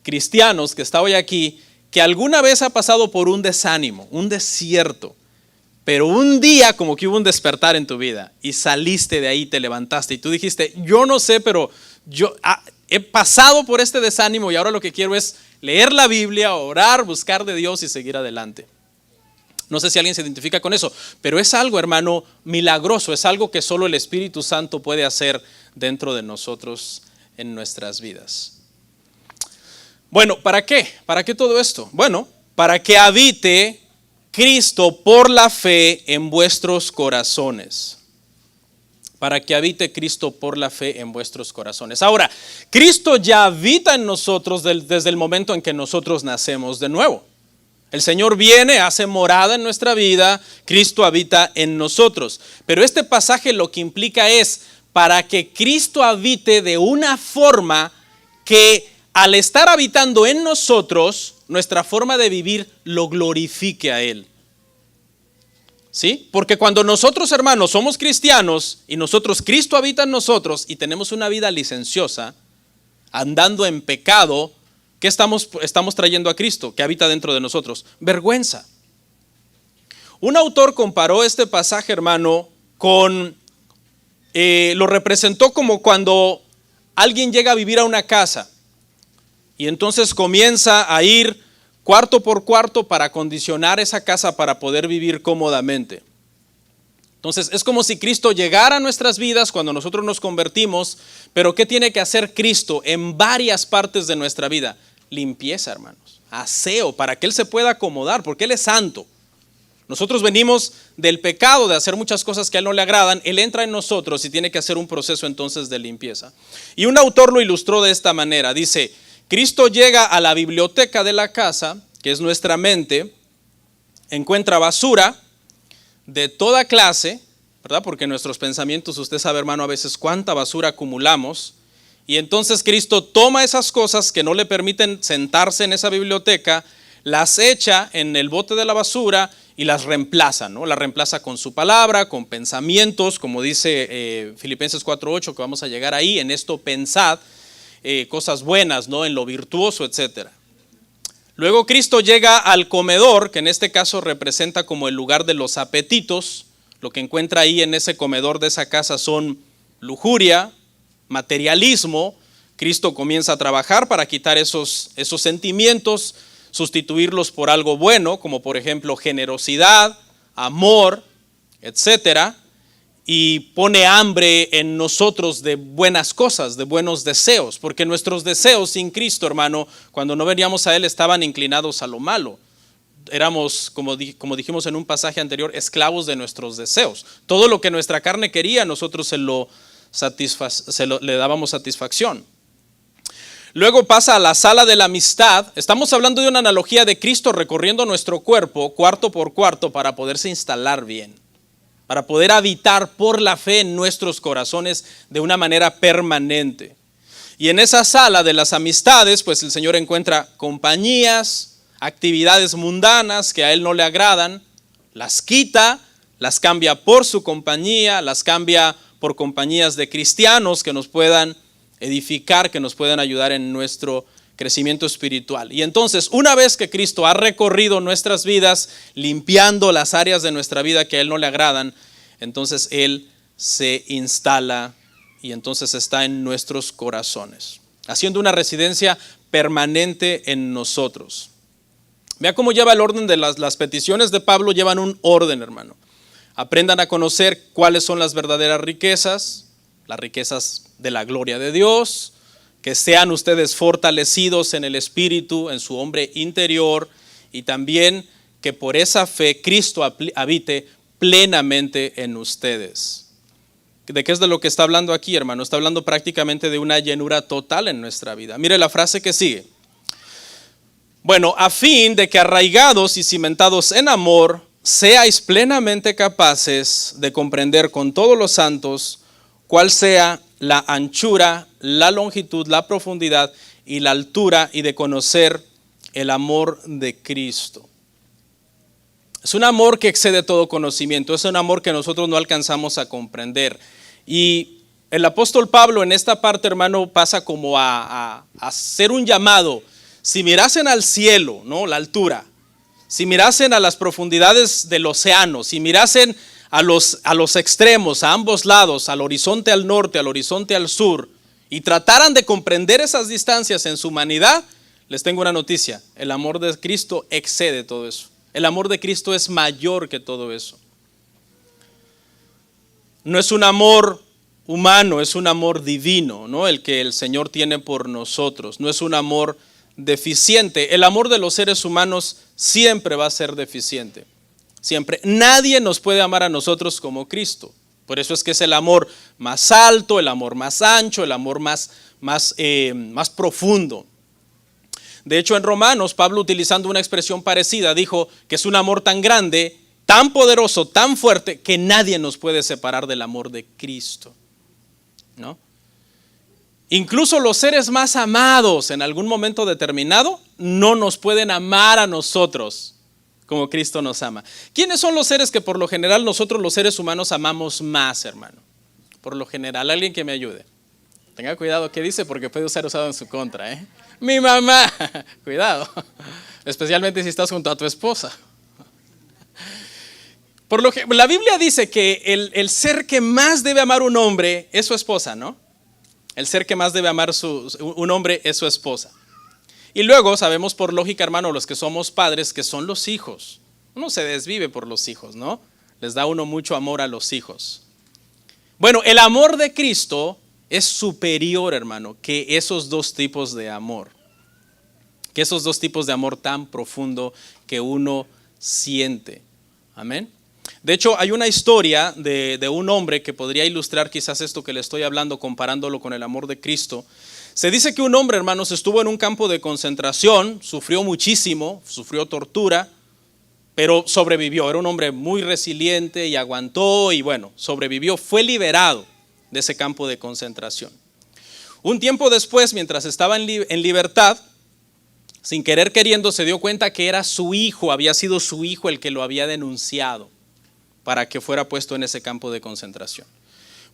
cristianos que está hoy aquí, que alguna vez ha pasado por un desánimo, un desierto? Pero un día como que hubo un despertar en tu vida y saliste de ahí, te levantaste y tú dijiste, yo no sé, pero yo he pasado por este desánimo y ahora lo que quiero es leer la Biblia, orar, buscar de Dios y seguir adelante. No sé si alguien se identifica con eso, pero es algo, hermano, milagroso, es algo que solo el Espíritu Santo puede hacer dentro de nosotros en nuestras vidas. Bueno, ¿para qué? ¿Para qué todo esto? Bueno, para que habite Cristo por la fe en vuestros corazones. Para que habite Cristo por la fe en vuestros corazones. Ahora, Cristo ya habita en nosotros desde el momento en que nosotros nacemos de nuevo. El Señor viene, hace morada en nuestra vida, Cristo habita en nosotros. Pero este pasaje lo que implica es para que Cristo habite de una forma que al estar habitando en nosotros, nuestra forma de vivir lo glorifique a Él. ¿Sí? Porque cuando nosotros, hermanos, somos cristianos y Cristo habita en nosotros y tenemos una vida licenciosa, andando en pecado, ¿qué estamos trayendo a Cristo que habita dentro de nosotros? Vergüenza. Un autor comparó este pasaje, hermano, lo representó como cuando alguien llega a vivir a una casa Y entonces comienza a ir cuarto por cuarto para acondicionar esa casa para poder vivir cómodamente. Entonces es como si Cristo llegara a nuestras vidas cuando nosotros nos convertimos, pero ¿qué tiene que hacer Cristo en varias partes de nuestra vida? Limpieza, hermanos, aseo, para que Él se pueda acomodar, porque Él es santo. Nosotros venimos del pecado de hacer muchas cosas que a Él no le agradan. Él entra en nosotros y tiene que hacer un proceso entonces de limpieza. Y un autor lo ilustró de esta manera. Dice, Cristo llega a la biblioteca de la casa, que es nuestra mente, encuentra basura de toda clase, ¿verdad? Porque nuestros pensamientos, usted sabe, hermano, a veces cuánta basura acumulamos. Y entonces Cristo toma esas cosas que no le permiten sentarse en esa biblioteca, las echa en el bote de la basura y las reemplaza, ¿no? Las reemplaza con su palabra, con pensamientos, como dice Filipenses 4:8, que vamos a llegar ahí, en esto pensad, cosas buenas, ¿no? En lo virtuoso, etc. Luego Cristo llega al comedor, que en este caso representa como el lugar de los apetitos. Lo que encuentra ahí en ese comedor de esa casa son lujuria, materialismo. Cristo comienza a trabajar para quitar esos sentimientos, sustituirlos por algo bueno, como por ejemplo generosidad, amor, etcétera, y pone hambre en nosotros de buenas cosas, de buenos deseos, porque nuestros deseos sin Cristo, hermano, cuando no veníamos a Él, estaban inclinados a lo malo. Éramos, como dijimos en un pasaje anterior, esclavos de nuestros deseos. Todo lo que nuestra carne quería, nosotros le dábamos satisfacción. Luego pasa a la sala de la amistad. Estamos hablando de una analogía de Cristo recorriendo nuestro cuerpo cuarto por cuarto para poderse instalar bien, para poder habitar por la fe en nuestros corazones de una manera permanente. Y en esa sala de las amistades, pues el Señor encuentra compañías, actividades mundanas que a Él no le agradan, las quita, las cambia por su compañía, las cambia por compañías de cristianos que nos puedan edificar, que nos puedan ayudar en nuestro crecimiento espiritual. Y entonces, una vez que Cristo ha recorrido nuestras vidas, limpiando las áreas de nuestra vida que a Él no le agradan, entonces Él se instala y entonces está en nuestros corazones, haciendo una residencia permanente en nosotros. Vea cómo lleva el orden de las peticiones de Pablo, llevan un orden, hermano. Aprendan a conocer cuáles son las verdaderas riquezas, las riquezas de la gloria de Dios, que sean ustedes fortalecidos en el espíritu, en su hombre interior, y también que por esa fe Cristo habite plenamente en ustedes. ¿De qué es de lo que está hablando aquí, hermano? Está hablando prácticamente de una llenura total en nuestra vida. Mire la frase que sigue. Bueno, a fin de que arraigados y cimentados en amor, seáis plenamente capaces de comprender con todos los santos cuál sea la anchura, la longitud, la profundidad y la altura, y de conocer el amor de Cristo. Es un amor que excede todo conocimiento, es un amor que nosotros no alcanzamos a comprender. Y el apóstol Pablo en esta parte, hermano, pasa como a hacer un llamado. Si mirasen al cielo, ¿no? La altura, si mirasen a las profundidades del océano, si mirasen a los extremos, a ambos lados, al horizonte al norte, al horizonte al sur, y trataran de comprender esas distancias en su humanidad, les tengo una noticia: el amor de Cristo excede todo eso. El amor de Cristo es mayor que todo eso. No es un amor humano, es un amor divino, ¿no? El que el Señor tiene por nosotros. No es un amor deficiente. El amor de los seres humanos siempre va a ser deficiente. Siempre. Nadie nos puede amar a nosotros como Cristo. Por eso es que es el amor más alto, el amor más ancho, el amor más profundo. De hecho, en Romanos, Pablo, utilizando una expresión parecida, dijo que es un amor tan grande, tan poderoso, tan fuerte, que nadie nos puede separar del amor de Cristo, ¿no? Incluso los seres más amados en algún momento determinado no nos pueden amar a nosotros como Cristo nos ama. ¿Quiénes son los seres que por lo general nosotros los seres humanos amamos más, hermano? Por lo general, alguien que me ayude. Tenga cuidado qué dice, porque puede ser usado en su contra, ¿eh? Mi mamá. Cuidado. Especialmente si estás junto a tu esposa. La Biblia dice que el ser que más debe amar un hombre es su esposa, ¿no? El ser que más debe amar un hombre es su esposa. Y luego sabemos por lógica, hermano, los que somos padres, que son los hijos. Uno se desvive por los hijos, ¿no? Les da uno mucho amor a los hijos. Bueno, el amor de Cristo es superior, hermano, que esos dos tipos de amor. Que esos dos tipos de amor tan profundo que uno siente. Amén. De hecho, hay una historia de un hombre que podría ilustrar quizás esto que le estoy hablando, comparándolo con el amor de Cristo. Se dice que un hombre, hermanos, estuvo en un campo de concentración, sufrió muchísimo, sufrió tortura, pero sobrevivió. Era un hombre muy resiliente y aguantó y bueno, sobrevivió. Fue liberado de ese campo de concentración. Un tiempo después, mientras estaba en libertad, sin querer queriendo, se dio cuenta que era su hijo, había sido su hijo el que lo había denunciado para que fuera puesto en ese campo de concentración.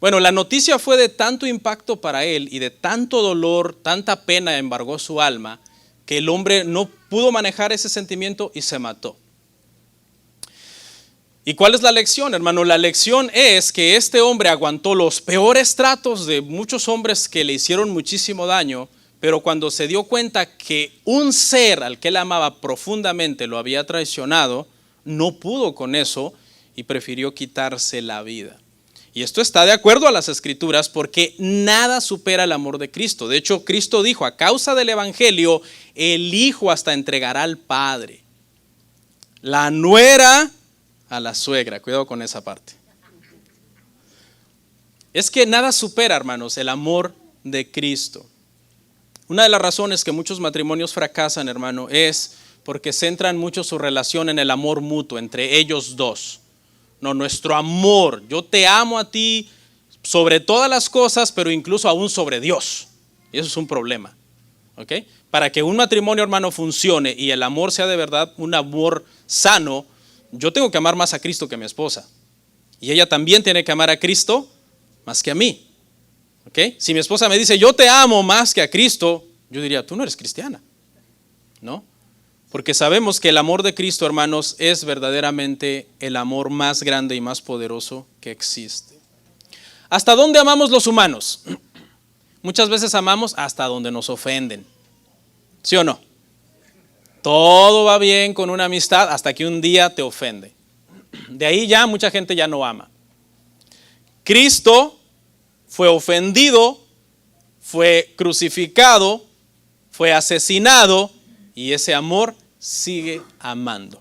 Bueno, la noticia fue de tanto impacto para él y de tanto dolor, tanta pena embargó su alma, que el hombre no pudo manejar ese sentimiento y se mató. ¿Y cuál es la lección, hermano? La lección es que este hombre aguantó los peores tratos de muchos hombres que le hicieron muchísimo daño, pero cuando se dio cuenta que un ser al que él amaba profundamente lo había traicionado, no pudo con eso y prefirió quitarse la vida. Y esto está de acuerdo a las Escrituras porque nada supera el amor de Cristo. De hecho, Cristo dijo, a causa del Evangelio, el Hijo hasta entregará al Padre. La nuera a la suegra. Cuidado con esa parte. Es que nada supera, hermanos, el amor de Cristo. Una de las razones que muchos matrimonios fracasan, hermano, es porque centran mucho su relación en el amor mutuo entre ellos dos. No, nuestro amor, yo te amo a ti sobre todas las cosas, pero incluso aún sobre Dios. Y eso es un problema. ¿Ok? Para que un matrimonio, hermano, funcione y el amor sea de verdad un amor sano, yo tengo que amar más a Cristo que a mi esposa. Y ella también tiene que amar a Cristo más que a mí. ¿Ok? Si mi esposa me dice, yo te amo más que a Cristo, yo diría, tú no eres cristiana. ¿No? Porque sabemos que el amor de Cristo, hermanos, es verdaderamente el amor más grande y más poderoso que existe. ¿Hasta dónde amamos los humanos? Muchas veces amamos hasta donde nos ofenden. ¿Sí o no? Todo va bien con una amistad hasta que un día te ofende. De ahí ya mucha gente ya no ama. Cristo fue ofendido, fue crucificado, fue asesinado y ese amor sigue amando.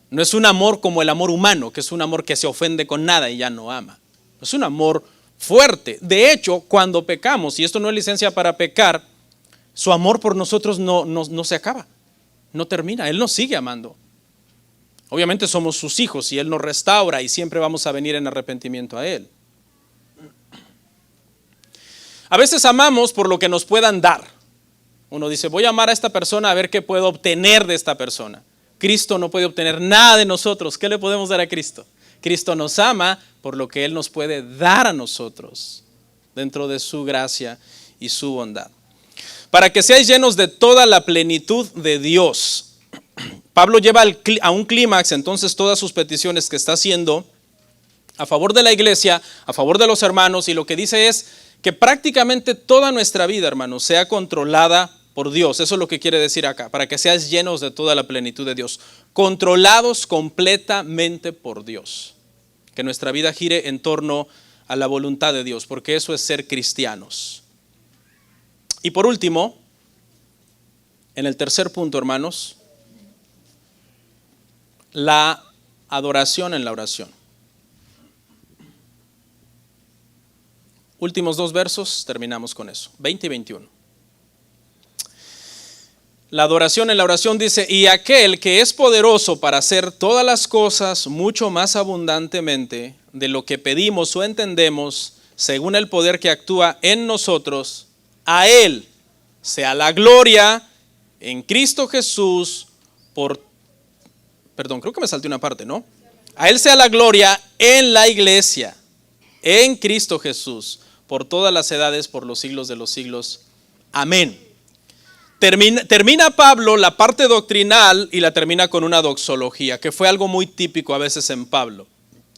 No es un amor como el amor humano, que es un amor que se ofende con nada y ya no ama. Es un amor fuerte. De hecho, cuando pecamos, y esto no es licencia para pecar, su amor por nosotros no se acaba, no termina, Él nos sigue amando. Obviamente somos sus hijos y Él nos restaura y siempre vamos a venir en arrepentimiento a Él. A veces amamos por lo que nos puedan dar. Uno dice, voy a amar a esta persona a ver qué puedo obtener de esta persona. Cristo no puede obtener nada de nosotros. ¿Qué le podemos dar a Cristo? Cristo nos ama por lo que Él nos puede dar a nosotros dentro de su gracia y su bondad. Para que seáis llenos de toda la plenitud de Dios. Pablo lleva a un clímax entonces todas sus peticiones que está haciendo a favor de la iglesia, a favor de los hermanos, y lo que dice es que prácticamente toda nuestra vida, hermanos, sea controlada por Dios. Eso es lo que quiere decir acá, para que seas llenos de toda la plenitud de Dios, controlados completamente por Dios. Que nuestra vida gire en torno a la voluntad de Dios, porque eso es ser cristianos. Y por último, en el tercer punto, hermanos, la adoración en la oración. Últimos dos versos, terminamos con eso, 20 y 21. La adoración en la oración dice, y aquel que es poderoso para hacer todas las cosas mucho más abundantemente de lo que pedimos o entendemos, según el poder que actúa en nosotros, a Él sea la gloria en Cristo Jesús creo que me salté una parte, ¿no? A Él sea la gloria en la iglesia, en Cristo Jesús, por todas las edades, por los siglos de los siglos. Amén. Termina Pablo la parte doctrinal y la termina con una doxología, que fue algo muy típico a veces en Pablo.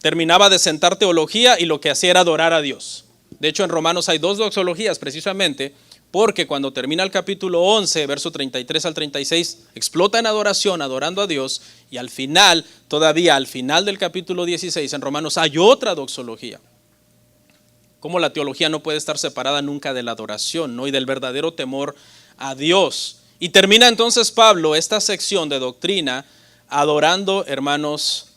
Terminaba de sentar teología y lo que hacía era adorar a Dios. De hecho, en Romanos hay dos doxologías precisamente Porque cuando termina el capítulo 11, verso 33 al 36, explota en adoración, adorando a Dios, y al final, todavía al final del capítulo 16, en Romanos, hay otra doxología. Como la teología no puede estar separada nunca de la adoración, ¿no? Y del verdadero temor a Dios. Y termina entonces Pablo esta sección de doctrina adorando, hermanos,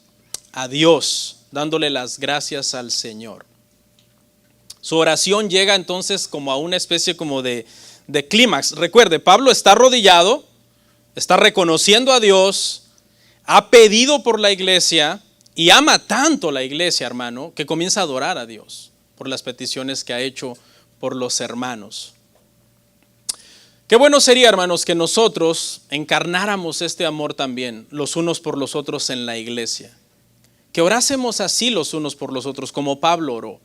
a Dios, dándole las gracias al Señor. Su oración llega entonces como a una especie como de clímax. Recuerde, Pablo está arrodillado, está reconociendo a Dios, ha pedido por la iglesia y ama tanto la iglesia, hermano, que comienza a adorar a Dios por las peticiones que ha hecho por los hermanos. Qué bueno sería, hermanos, que nosotros encarnáramos este amor también los unos por los otros en la iglesia. Que orásemos así los unos por los otros, como Pablo oró.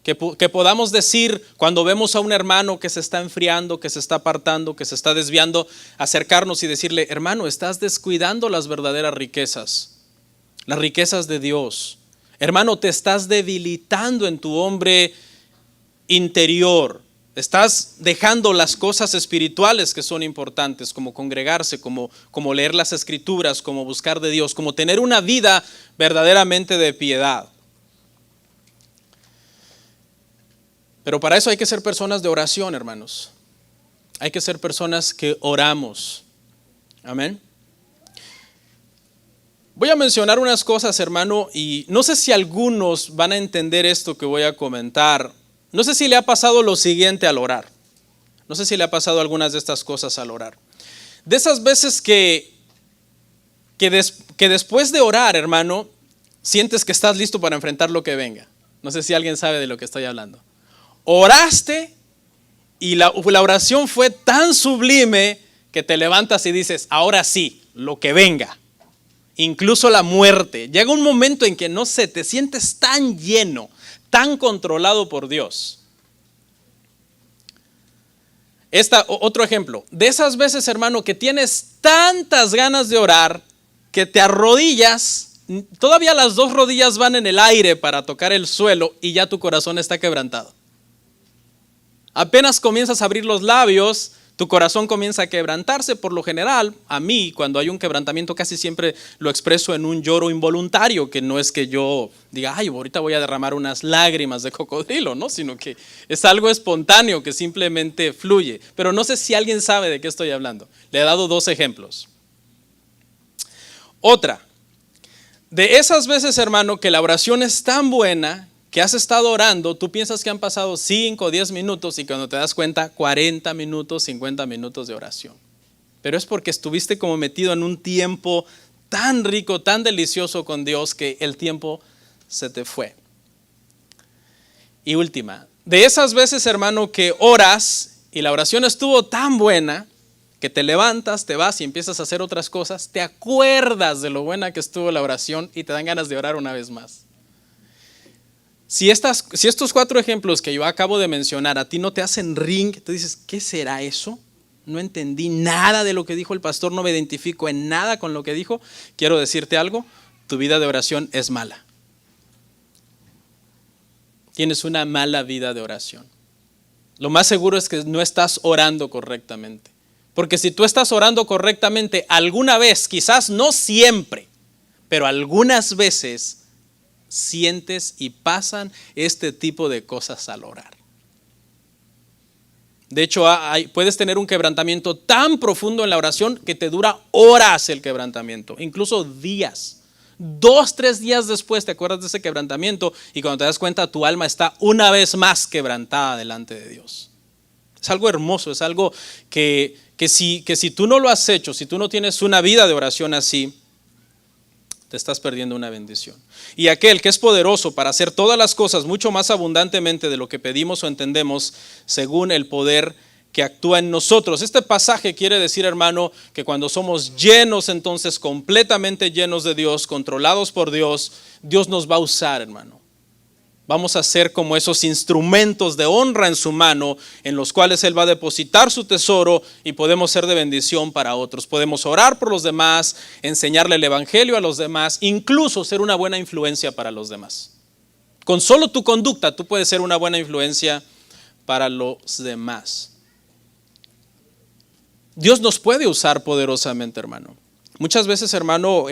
Que podamos decir cuando vemos a un hermano que se está enfriando, que se está apartando, que se está desviando, acercarnos y decirle: hermano, estás descuidando las verdaderas riquezas, las riquezas de Dios. Hermano, te estás debilitando en tu hombre interior. Estás dejando las cosas espirituales que son importantes, como congregarse, como leer las escrituras, como buscar de Dios, como tener una vida verdaderamente de piedad. Pero para eso hay que ser personas de oración, hermanos. Hay que ser personas que oramos. Amén. Voy a mencionar unas cosas, hermano, y no sé si algunos van a entender esto que voy a comentar. No sé si le ha pasado lo siguiente al orar. No sé si le ha pasado algunas de estas cosas al orar. De esas veces que después de orar, hermano, sientes que estás listo para enfrentar lo que venga. No sé si alguien sabe de lo que estoy hablando. Oraste y la oración fue tan sublime que te levantas y dices: ahora sí, lo que venga. Incluso la muerte. Llega un momento en que no sé, te sientes tan lleno, tan controlado por Dios. Otro ejemplo, de esas veces, hermano, que tienes tantas ganas de orar que te arrodillas, todavía las dos rodillas van en el aire para tocar el suelo y ya tu corazón está quebrantado. Apenas comienzas a abrir los labios, tu corazón comienza a quebrantarse. Por lo general, a mí, cuando hay un quebrantamiento, casi siempre lo expreso en un lloro involuntario, que no es que yo diga: ay, ahorita voy a derramar unas lágrimas de cocodrilo, ¿no? Sino que es algo espontáneo que simplemente fluye. Pero no sé si alguien sabe de qué estoy hablando. Le he dado 2 ejemplos. Otra, de esas veces, hermano, que la oración es tan buena que has estado orando, tú piensas que han pasado 5 o 10 minutos y cuando te das cuenta, 40 minutos, 50 minutos de oración. Pero es porque estuviste como metido en un tiempo tan rico, tan delicioso con Dios que el tiempo se te fue. Y última, de esas veces, hermano, que oras y la oración estuvo tan buena que te levantas, te vas y empiezas a hacer otras cosas, te acuerdas de lo buena que estuvo la oración y te dan ganas de orar una vez más. Si estos 4 ejemplos que yo acabo de mencionar a ti no te hacen ring, te dices: ¿qué será eso? No entendí nada de lo que dijo el pastor, no me identifico en nada con lo que dijo. Quiero decirte algo: tu vida de oración es mala. Tienes una mala vida de oración. Lo más seguro es que no estás orando correctamente. Porque si tú estás orando correctamente alguna vez, quizás no siempre, pero algunas veces, sientes y pasan este tipo de cosas al orar. De hecho, puedes tener un quebrantamiento tan profundo en la oración que te dura horas el quebrantamiento, incluso días. 2, 3 días después te acuerdas de ese quebrantamiento y cuando te das cuenta, tu alma está una vez más quebrantada delante de Dios. Es algo hermoso, es algo que si tú no lo has hecho, si tú no tienes una vida de oración así, te estás perdiendo una bendición. Y aquel que es poderoso para hacer todas las cosas mucho más abundantemente de lo que pedimos o entendemos, según el poder que actúa en nosotros. Este pasaje quiere decir, hermano, que cuando somos llenos, entonces completamente llenos de Dios, controlados por Dios, Dios nos va a usar, hermano. Vamos a ser como esos instrumentos de honra en su mano, en los cuales Él va a depositar su tesoro y podemos ser de bendición para otros. Podemos orar por los demás, enseñarle el evangelio a los demás, incluso ser una buena influencia para los demás. Con solo tu conducta, tú puedes ser una buena influencia para los demás. Dios nos puede usar poderosamente, hermano. Muchas veces, hermano,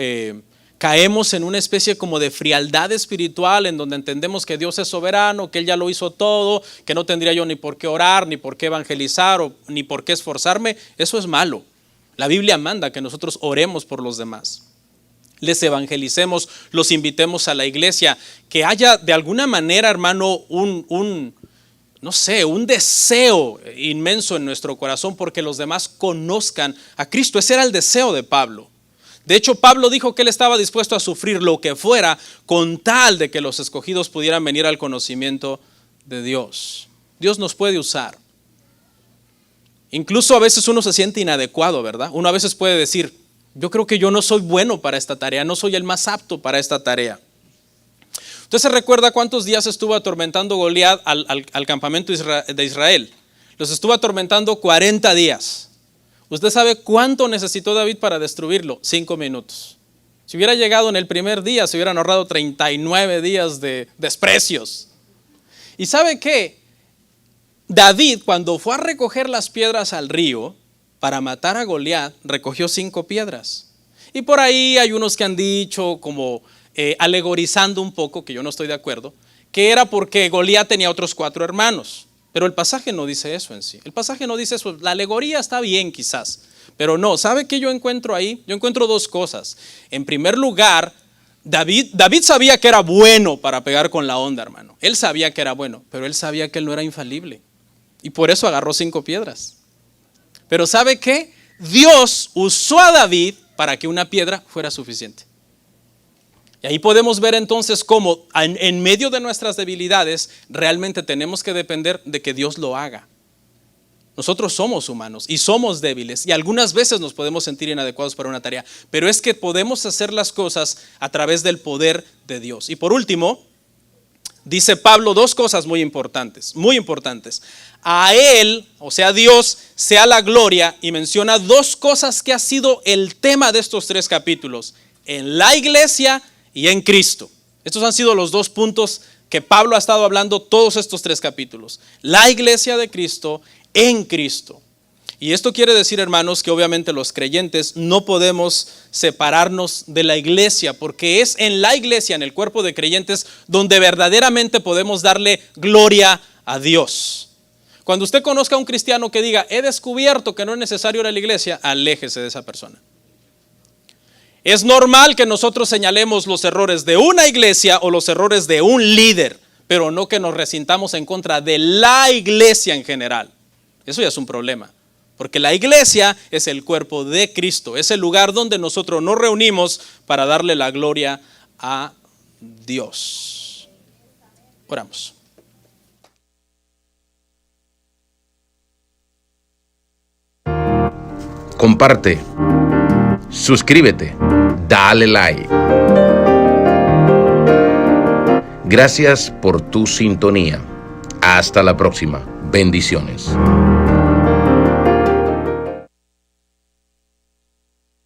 caemos en una especie como de frialdad espiritual en donde entendemos que Dios es soberano, que Él ya lo hizo todo, que no tendría yo ni por qué orar, ni por qué evangelizar, ni por qué esforzarme. Eso es malo. La Biblia manda que nosotros oremos por los demás, les evangelicemos, los invitemos a la iglesia, que haya de alguna manera, hermano, un deseo inmenso en nuestro corazón porque los demás conozcan a Cristo. Ese era el deseo de Pablo. De hecho, Pablo dijo que él estaba dispuesto a sufrir lo que fuera con tal de que los escogidos pudieran venir al conocimiento de Dios. Dios nos puede usar. Incluso a veces uno se siente inadecuado, ¿verdad? Uno a veces puede decir, yo creo que yo no soy bueno para esta tarea, no soy el más apto para esta tarea. ¿Usted se recuerda cuántos días estuvo atormentando Goliat al campamento de Israel? Los estuvo atormentando 40 días. ¿Usted sabe cuánto necesitó David para destruirlo? 5 minutos. Si hubiera llegado en el primer día, se hubieran ahorrado 39 días de desprecios. ¿Y sabe qué? David, cuando fue a recoger las piedras al río para matar a Goliat, recogió 5 piedras. Y por ahí hay unos que han dicho, como alegorizando un poco, que yo no estoy de acuerdo, que era porque Goliat tenía otros 4 hermanos. Pero el pasaje no dice eso en sí. El pasaje no dice eso. La alegoría está bien quizás, pero no. ¿Sabe qué yo encuentro ahí? Yo encuentro 2 cosas. En primer lugar, David sabía que era bueno para pegar con la onda, hermano. Él sabía que era bueno, pero él sabía que él no era infalible. Y por eso agarró 5 piedras. Pero ¿sabe qué? Dios usó a David para que una piedra fuera suficiente. Y ahí podemos ver entonces cómo en medio de nuestras debilidades realmente tenemos que depender de que Dios lo haga. Nosotros somos humanos y somos débiles y algunas veces nos podemos sentir inadecuados para una tarea, pero es que podemos hacer las cosas a través del poder de Dios. Y por último, dice Pablo 2 cosas muy importantes, muy importantes. A Él, o sea Dios, sea la gloria, y menciona 2 cosas que ha sido el tema de estos 3 capítulos, en la iglesia y en Cristo. Estos han sido los 2 puntos que Pablo ha estado hablando todos estos 3 capítulos. La iglesia de Cristo, en Cristo. Y esto quiere decir, hermanos, que obviamente los creyentes no podemos separarnos de la iglesia, porque es en la iglesia, en el cuerpo de creyentes, donde verdaderamente podemos darle gloria a Dios. Cuando usted conozca a un cristiano que diga, he descubierto que no es necesario ir a la iglesia, aléjese de esa persona. Es normal que nosotros señalemos los errores de una iglesia o los errores de un líder, pero no que nos resintamos en contra de la iglesia en general. Eso ya es un problema, porque la iglesia es el cuerpo de Cristo, es el lugar donde nosotros nos reunimos para darle la gloria a Dios. Oramos. Comparte, suscríbete, dale like. Gracias por tu sintonía. Hasta la próxima. Bendiciones.